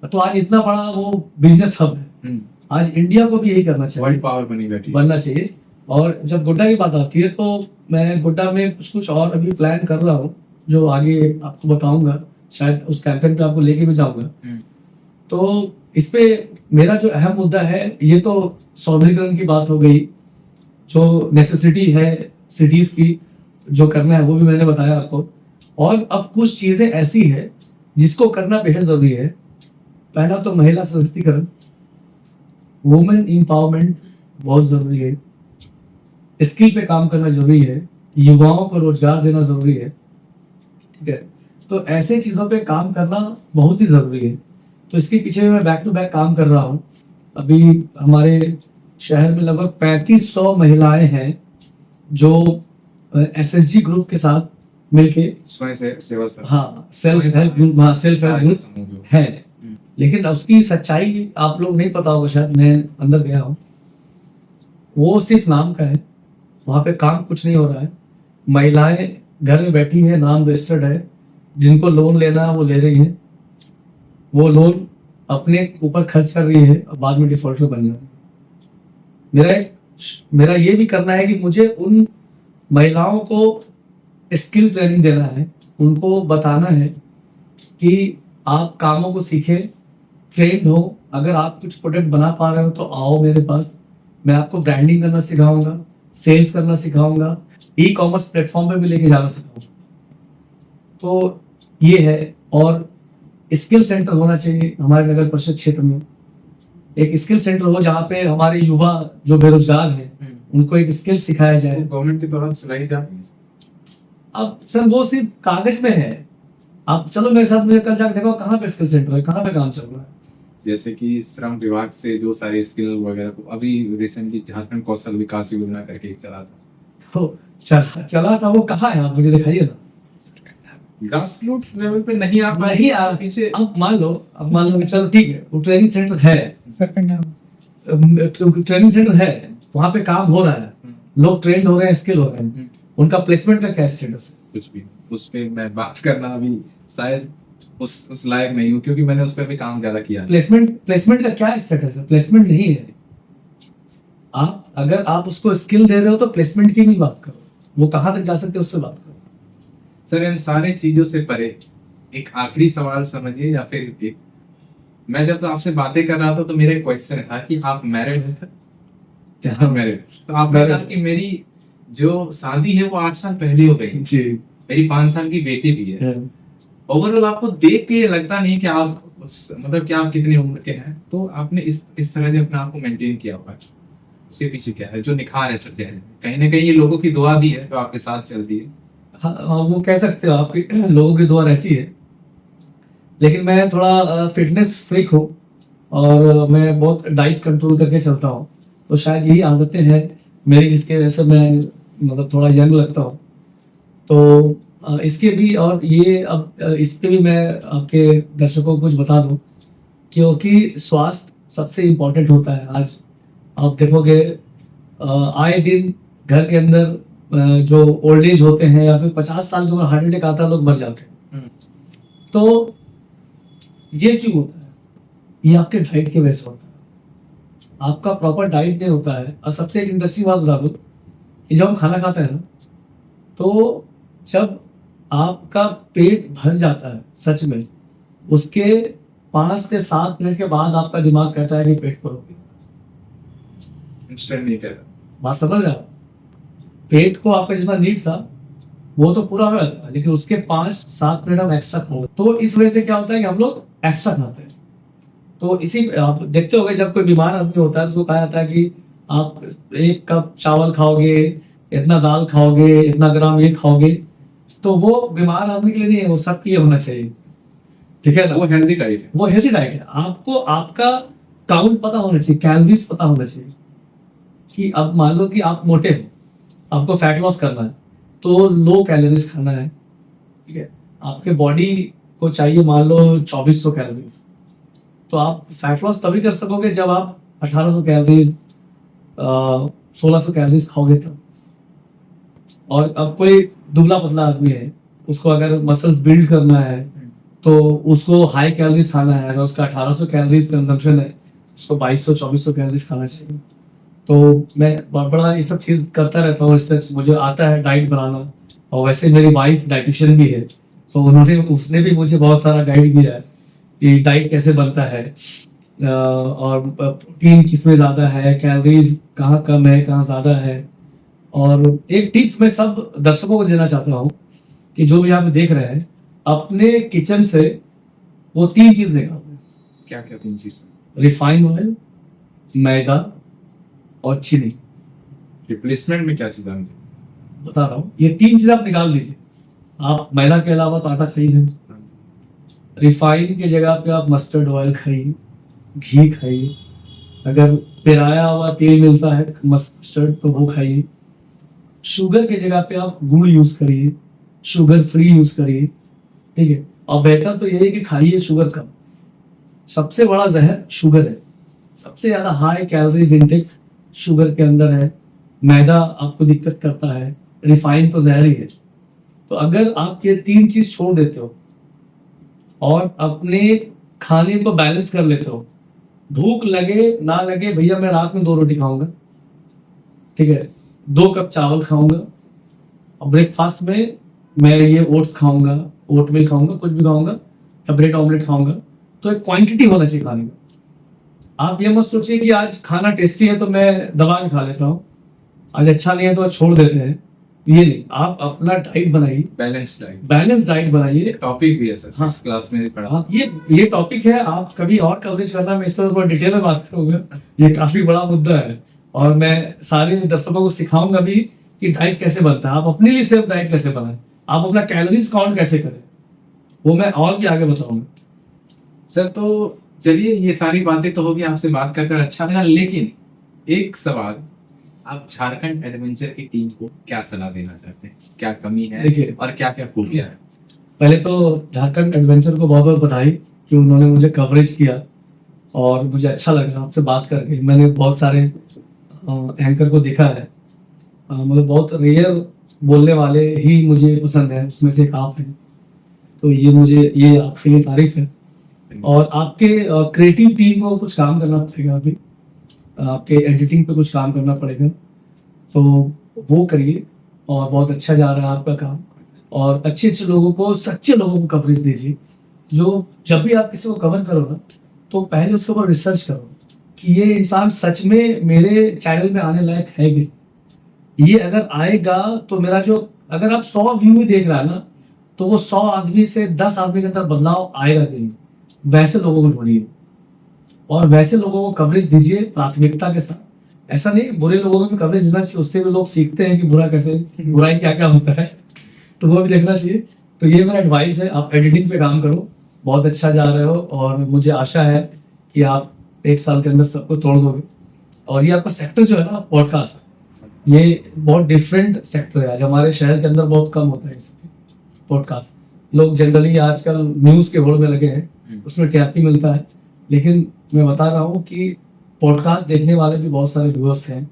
[SPEAKER 2] तो आज इतना बड़ा वो बिजनेस हब है। आज इंडिया को भी यही करना चाहिए,
[SPEAKER 3] वर्ल्ड पावर बनी बैठी
[SPEAKER 2] बनना चाहिए। और जब गोड्डा की बात आती है तो मैं गोड्डा में कुछ और अभी प्लान कर रहा हूँ, जो आगे आपको बताऊंगा, शायद उस कैंपेन पे आपको लेके भी जाऊंगा। तो इस पे मेरा जो अहम मुद्दा है, ये तो सौंदर्यीकरण की बात हो गई, जो नेसेसिटी है सिटीज की जो करना है वो भी मैंने बताया आपको। और अब कुछ चीजें ऐसी है जिसको करना बेहद जरूरी है। पहला तो महिला सशक्तिकरण, वुमेन एम्पावरमेंट बहुत जरूरी है, स्किल पे काम करना जरूरी है, युवाओं को रोजगार देना जरूरी है, ठीक है। तो ऐसे चीजों पे काम करना बहुत ही जरूरी है। तो इसके पीछे मैं बैक टू बैक काम कर रहा हूँ। अभी हमारे शहर में लगभग 3500 महिलाएं हैं जो एसएचजी ग्रुप के साथ मिलके
[SPEAKER 3] स्वयं सेवा सर।
[SPEAKER 2] हाँ सेल्फ हेल्प ग्रुप है। लेकिन उसकी सच्चाई आप लोग नहीं पता होगा, शायद मैं अंदर गया हूँ, वो सिर्फ नाम का है, वहाँ पे काम कुछ नहीं हो रहा है। महिलाएं घर में बैठी हैं, नाम रजिस्टर्ड है, जिनको लोन लेना है वो ले रही हैं, वो लोन अपने ऊपर खर्च कर रही है और बाद में डिफॉल्टर बन जा रही है। मेरा ये भी करना है कि मुझे उन महिलाओं को स्किल ट्रेनिंग देना है, उनको बताना है कि आप कामों को सीखें, ट्रेंड हो। अगर आप कुछ प्रोडक्ट बना पा रहे हो तो आओ मेरे पास, मैं आपको ब्रांडिंग करना सिखाऊंगा, सेल्स करना सिखाऊंगा, ई कॉमर्स प्लेटफॉर्म पे भी लेके जाना सिखाऊंगा। तो ये है। और स्किल सेंटर होना चाहिए हमारे नगर परिषद क्षेत्र में, एक स्किल सेंटर हो जहाँ पे हमारे युवा जो बेरोजगार हैं उनको एक स्किल सिखाया जाए।
[SPEAKER 3] गवर्नमेंट के द्वारा चलाई जाती है।
[SPEAKER 2] अब सर वो सिर्फ कागज में है, आप चलो मेरे साथ, मुझे कल जाकर देखो कहाँ पे स्किल सेंटर है, कहाँ पे काम चल रहा है।
[SPEAKER 3] जैसे कि श्रम विभाग से जो सारे स्किल वगैरह को अभी रिसेंटली झारखंड कौशल विकास योजना करके एक चला था,
[SPEAKER 2] तो चला था, वो कहाँ है आप मुझे दिखाइए ना।
[SPEAKER 3] ग्रास रूट लेवल पे नहीं आ पाए,
[SPEAKER 2] नहीं आ
[SPEAKER 3] पीछे।
[SPEAKER 2] अब मान लो कि चलो ठीक है, वो ट्रेनिंग सेंटर है, ट्रेनिंग सेंटर है, वहाँ पे काम हो रहा है, लोग ट्रेंड हो रहे हैं, स्किल हो रहे हैं, उनका प्लेसमेंट का क्या स्टेटस है?
[SPEAKER 3] कुछ भी उस पे मैं बात करना अभी शायद उस लायक नहीं हूँ, क्योंकि मैंने उस पे भी काम ज्यादा किया है।
[SPEAKER 2] प्लेसमेंट का क्या स्टेटस है? प्लेसमेंट नहीं है। आप अगर आप उसको स्किल दे रहे हो तो प्लेसमेंट की भी बात करो, वो कहाँ तक जा सकते हैं उस पर बात करो।
[SPEAKER 3] सर इन सारे चीजों से परे एक आखिरी सवाल समझिए, या फिर एक, मैं जब आपसे बातें कर रहा था तो मेरा क्वेश्चन था कि आप मैरिड हैं सर? हाँ मैरिड। तो आपने कहा कि मेरी जो शादी है वो 8 साल पहले हो गई
[SPEAKER 2] जी,
[SPEAKER 3] मेरी 5 साल की बेटी भी है। ओवरऑल आपको देख के लगता नहीं कि आप मतलब कि आप कितनी उम्र के हैं, तो आपने इस तरह से अपने आप को मेंटेन किया हुआ है, उसके पीछे क्या है जो निखार है सर चेहरे? कहीं ना कहीं ये लोगों की दुआ भी है जो आपके साथ चलती है।
[SPEAKER 2] हाँ वो कह सकते हो, आपके लोगों की दुआ रहती है। लेकिन मैं थोड़ा फिटनेस फ्रीक हूँ और मैं बहुत डाइट कंट्रोल करके चलता हूँ, तो शायद यही आदतें हैं मेरी जिसके वजह से मैं मतलब थोड़ा यंग लगता हूँ। तो इसके भी और ये अब इस पे भी मैं आपके दर्शकों को कुछ बता दूं, क्योंकि स्वास्थ्य सबसे इम्पोर्टेंट होता है। आज आप देखोगे आए दिन घर के अंदर जो ओल्ड एज होते हैं या फिर 50 साल की उम्र हार्ट अटैक आता है, लोग मर जाते हैं। तो ये क्यों होता है? ये आपके डाइट की वजह से होता है। आपका प्रॉपर डाइट नहीं होता है। और सबसे एक इंटरेस्टिंग बात बता दूं कि जब हम खाना खाते हैं ना, तो जब आपका पेट भर जाता है सच में, उसके 5 से 7 मिनट के बाद आपका दिमाग कहता है कि पेट भर हो गया।
[SPEAKER 3] इंस्टेंट नहीं कहता।
[SPEAKER 2] बात समझ रहे हो? पेट को आपका जितना नीड था वो तो पूरा हो जाता है, लेकिन उसके 5-7 मिनट हम एक्स्ट्रा खाते, तो इस वजह से क्या होता है कि हम लोग एक्स्ट्रा खाते हैं। तो इसी आप देखते होंगे जब कोई बीमार आदमी होता है तो उसको कहा जाता है कि आप 1 कप चावल खाओगे, इतना दाल खाओगे, इतना ग्राम ये खाओगे। तो वो बीमार आदमी के लिए नहीं है, वो सबके लिए होना चाहिए। ठीक है ना?
[SPEAKER 3] वो हेल्दी डाइट है।
[SPEAKER 2] वो हेल्दी डाइट है। आपको आपका काउंट पता होना चाहिए, कैलोरीज पता होना चाहिए कि अब मान लो कि आप मोटे हो, आपको फैट लॉस करना है, तो लो कैलोरीज खाना है। ठीक है, आपके बॉडी को चाहिए मान लो 2400 कैलोरीज, तो आप फैट लॉस तभी कर सकोगे जब आप 1800 कैलोरीज 1600 कैलोरीज खाओगे तब। और अब कोई दुबला पतला आदमी है, उसको अगर मसल्स बिल्ड करना है तो उसको हाई कैलोरीज खाना है। अगर उसका 1800 कैलोरीज कंजम्पशन है, उसको 2200-2400 कैलोरीज खाना चाहिए। तो मैं बड़ा ये सब चीज़ करता रहता हूँ, इससे मुझे आता है डाइट बनाना। और वैसे मेरी वाइफ डाइटिशियन भी है, तो उसने भी मुझे बहुत सारा गाइड किया है कि डाइट कैसे बनता है, और प्रोटीन किसमें ज़्यादा है, कैलोरीज कहाँ कम है कहाँ ज़्यादा है। और एक टिप्स मैं सब दर्शकों को देना चाहता हूँ कि जो भी आप देख रहे हैं, अपने किचन से वो 3 चीज़ निकाल दें।
[SPEAKER 3] क्या क्या 3 चीज?
[SPEAKER 2] रिफाइंड ऑयल, मैदा और चीनी।
[SPEAKER 3] रिप्लेसमेंट में क्या चीज आनी चाहिए?
[SPEAKER 2] बता रहा हूँ, ये 3 चीज़ आप निकाल दीजिए। आप मैदा के अलावा तो आटा खाइए, रिफाइंड की जगह पे आप मस्टर्ड ऑयल खाइए, घी खाइए, अगर पिराया हुआ तेल मिलता है मस्टर्ड तो वो खाइए। शुगर की जगह पे आप गुड़ यूज करिए, शुगर फ्री यूज करिए। ठीक है, और बेहतर तो यही है कि खाइए शुगर कम। सबसे बड़ा जहर शुगर है, सबसे ज्यादा हाई कैलोरीज इंटेक शुगर के अंदर है। मैदा आपको दिक्कत करता है, रिफाइन तो जहर ही है। तो अगर आप ये 3 चीज छोड़ देते हो और अपने खाने को बैलेंस कर लेते हो, भूख लगे ना लगे भैया मैं रात में 2 रोटी खाऊंगा, ठीक है, 2 कप चावल खाऊंगा, और ब्रेकफास्ट में मैं ये ओट्स खाऊंगा, ओटमील खाऊंगा, कुछ भी खाऊंगा, या ब्रेड ऑमलेट खाऊंगा। तो एक क्वांटिटी होना चाहिए खाने का। आप ये मत सोचिए कि आज खाना टेस्टी है तो मैं दबा के खा लेता हूँ, आज अच्छा नहीं है तो छोड़ देते हैं। ये नहीं, आप अपना डाइट बनाइए, बैलेंस डाइट बनाइए।
[SPEAKER 3] टॉपिक भी है सर,
[SPEAKER 2] हाँ,
[SPEAKER 3] क्लास में भी पढ़ा।
[SPEAKER 2] हाँ, ये टॉपिक है, आप कभी और कवरेज करना, मैं इस पर थोड़ा डिटेल में बात करूंगा। ये काफी बड़ा मुद्दा है और मैं सारे दर्शकों को सिखाऊंगा भी कि डाइट कैसे बनता है। आप अपने लिए सिर्फ डाइट कैसे बनाएं, आप अपना कैलोरीज काउंट कैसे करें, वो मैं और भी आगे बताऊंगा।
[SPEAKER 3] सर तो चलिए, ये सारी बातें तो होगी, आपसे बात कर अच्छा लगा, लेकिन एक सवाल, आप झारखंड एडवेंचर की टीम को क्या सलाह देना चाहते हैं? क्या कमी है
[SPEAKER 2] देखिए,
[SPEAKER 3] और क्या क्या खूबियां है?
[SPEAKER 2] पहले तो झारखंड एडवेंचर को बहुत बहुत बधाई कि उन्होंने मुझे कवरेज किया और मुझे अच्छा लगा आपसे बात करके। मैंने बहुत सारे एंकर को देखा है, मतलब बहुत रेयर बोलने वाले ही मुझे पसंद है, उसमें से एक आप हैं। तो ये आपके लिए तारीफ है। और आपके क्रिएटिव टीम को कुछ काम करना पड़ेगा, अभी आपके एडिटिंग पे कुछ काम करना पड़ेगा, तो वो करिए। और बहुत अच्छा जा रहा है आपका काम, और अच्छे अच्छे लोगों को, सच्चे लोगों को कवरेज दीजिए। जो जब भी आप किसी को कवर करो ना, तो पहले उसके ऊपर रिसर्च करो कि ये इंसान सच में मेरे चैनल में आने लायक है भी। ये अगर आएगा तो मेरा जो, अगर आप 100 व्यू ही देख रहा है ना, तो वो 100 आदमी से 10 आदमी के अंदर बदलाव आएगा कि नहीं, वैसे लोगों को ढूंढिए और वैसे लोगों को कवरेज दीजिए प्राथमिकता के साथ। ऐसा नहीं बुरे लोगों को भी कवरेज देना चाहिए, उससे भी लोग सीखते हैं कि बुराई क्या क्या होता है, तो वो भी देखना चाहिए। तो ये मेरा एडवाइस है, आप एडिटिंग पे काम करो बहुत अच्छा जा रहे हो और मुझे आशा है कि आप 1 साल के अंदर सबको तोड़ दोगे। और ये आपका सेक्टर जो है ना पॉडकास्ट, ये बहुत डिफरेंट सेक्टर है। आज हमारे शहर के अंदर बहुत कम होता है पॉडकास्ट। लोग जनरली आजकल न्यूज़ के होड़ में लगे हैं, उसमें टीआरपी मिलता है, लेकिन मैं बता रहा हूँ कि पॉडकास्ट देखने वाले भी बहुत सारे व्यूअर्स हैं।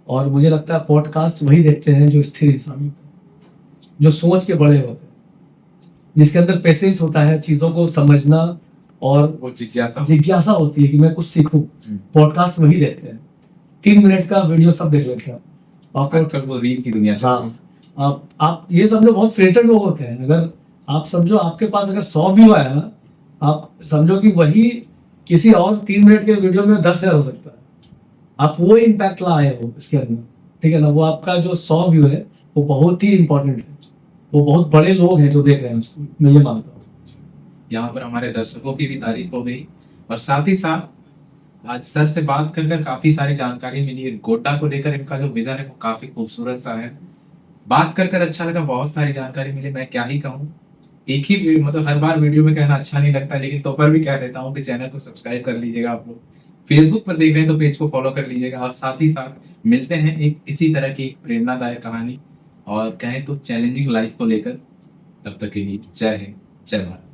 [SPEAKER 2] और मुझे लगता है पॉडकास्ट वही देखते हैं जो स्थिर इंसान होते हैं, जो सोच के बड़े होते हैं, जिसके अंदर पेशेंस होता है, चीज़ों को समझना और
[SPEAKER 3] वो जिज्ञासा
[SPEAKER 2] जिज्ञासा होती है कि मैं कुछ सीखूं। पॉडकास्ट वही देखते हैं। 3 मिनट का वीडियो सब देख लेते हैं। आपको
[SPEAKER 3] आजकल वो रील की दुनिया चल रही है।
[SPEAKER 2] हाँ, आप ये समझो बहुत फिल्टर्ड लोग होते हैं। अगर आप समझो आपके पास अगर 100 व्यू आया ना, आप समझो कि वही किसी और 3 मिनट के वीडियो में 10,000 हो सकता है। आप वो इम्पैक्ट लाए हो इसके अंदर, ठीक है ना। वो आपका जो 100 व्यू है वो बहुत ही इंपॉर्टेंट है। वो बहुत बड़े लोग हैं जो देख रहे हैं उसको, मैं ये मानता हूँ।
[SPEAKER 3] यहाँ पर हमारे दर्शकों की भी तारीफ हो गई और साथ ही साथ आज सर से बात कर कर काफी सारी जानकारी मिली है। गोड्डा को लेकर इनका जो विजन है वो काफी खूबसूरत सा है। बात कर कर अच्छा लगा, बहुत सारी जानकारी मिली। मैं क्या ही कहूँ, एक ही मतलब हर बार वीडियो में कहना अच्छा नहीं लगता, लेकिन तो पर भी कह देता हूँ कि चैनल को सब्सक्राइब कर लीजिएगा। आप लोग फेसबुक पर देख रहे हैं तो पेज को फॉलो कर लीजिएगा। और साथ ही साथ मिलते हैं एक इसी तरह की एक प्रेरणादायक कहानी और कहें तो चैलेंजिंग लाइफ को लेकर। तब तक के लिए जय हिंद, जय भारत।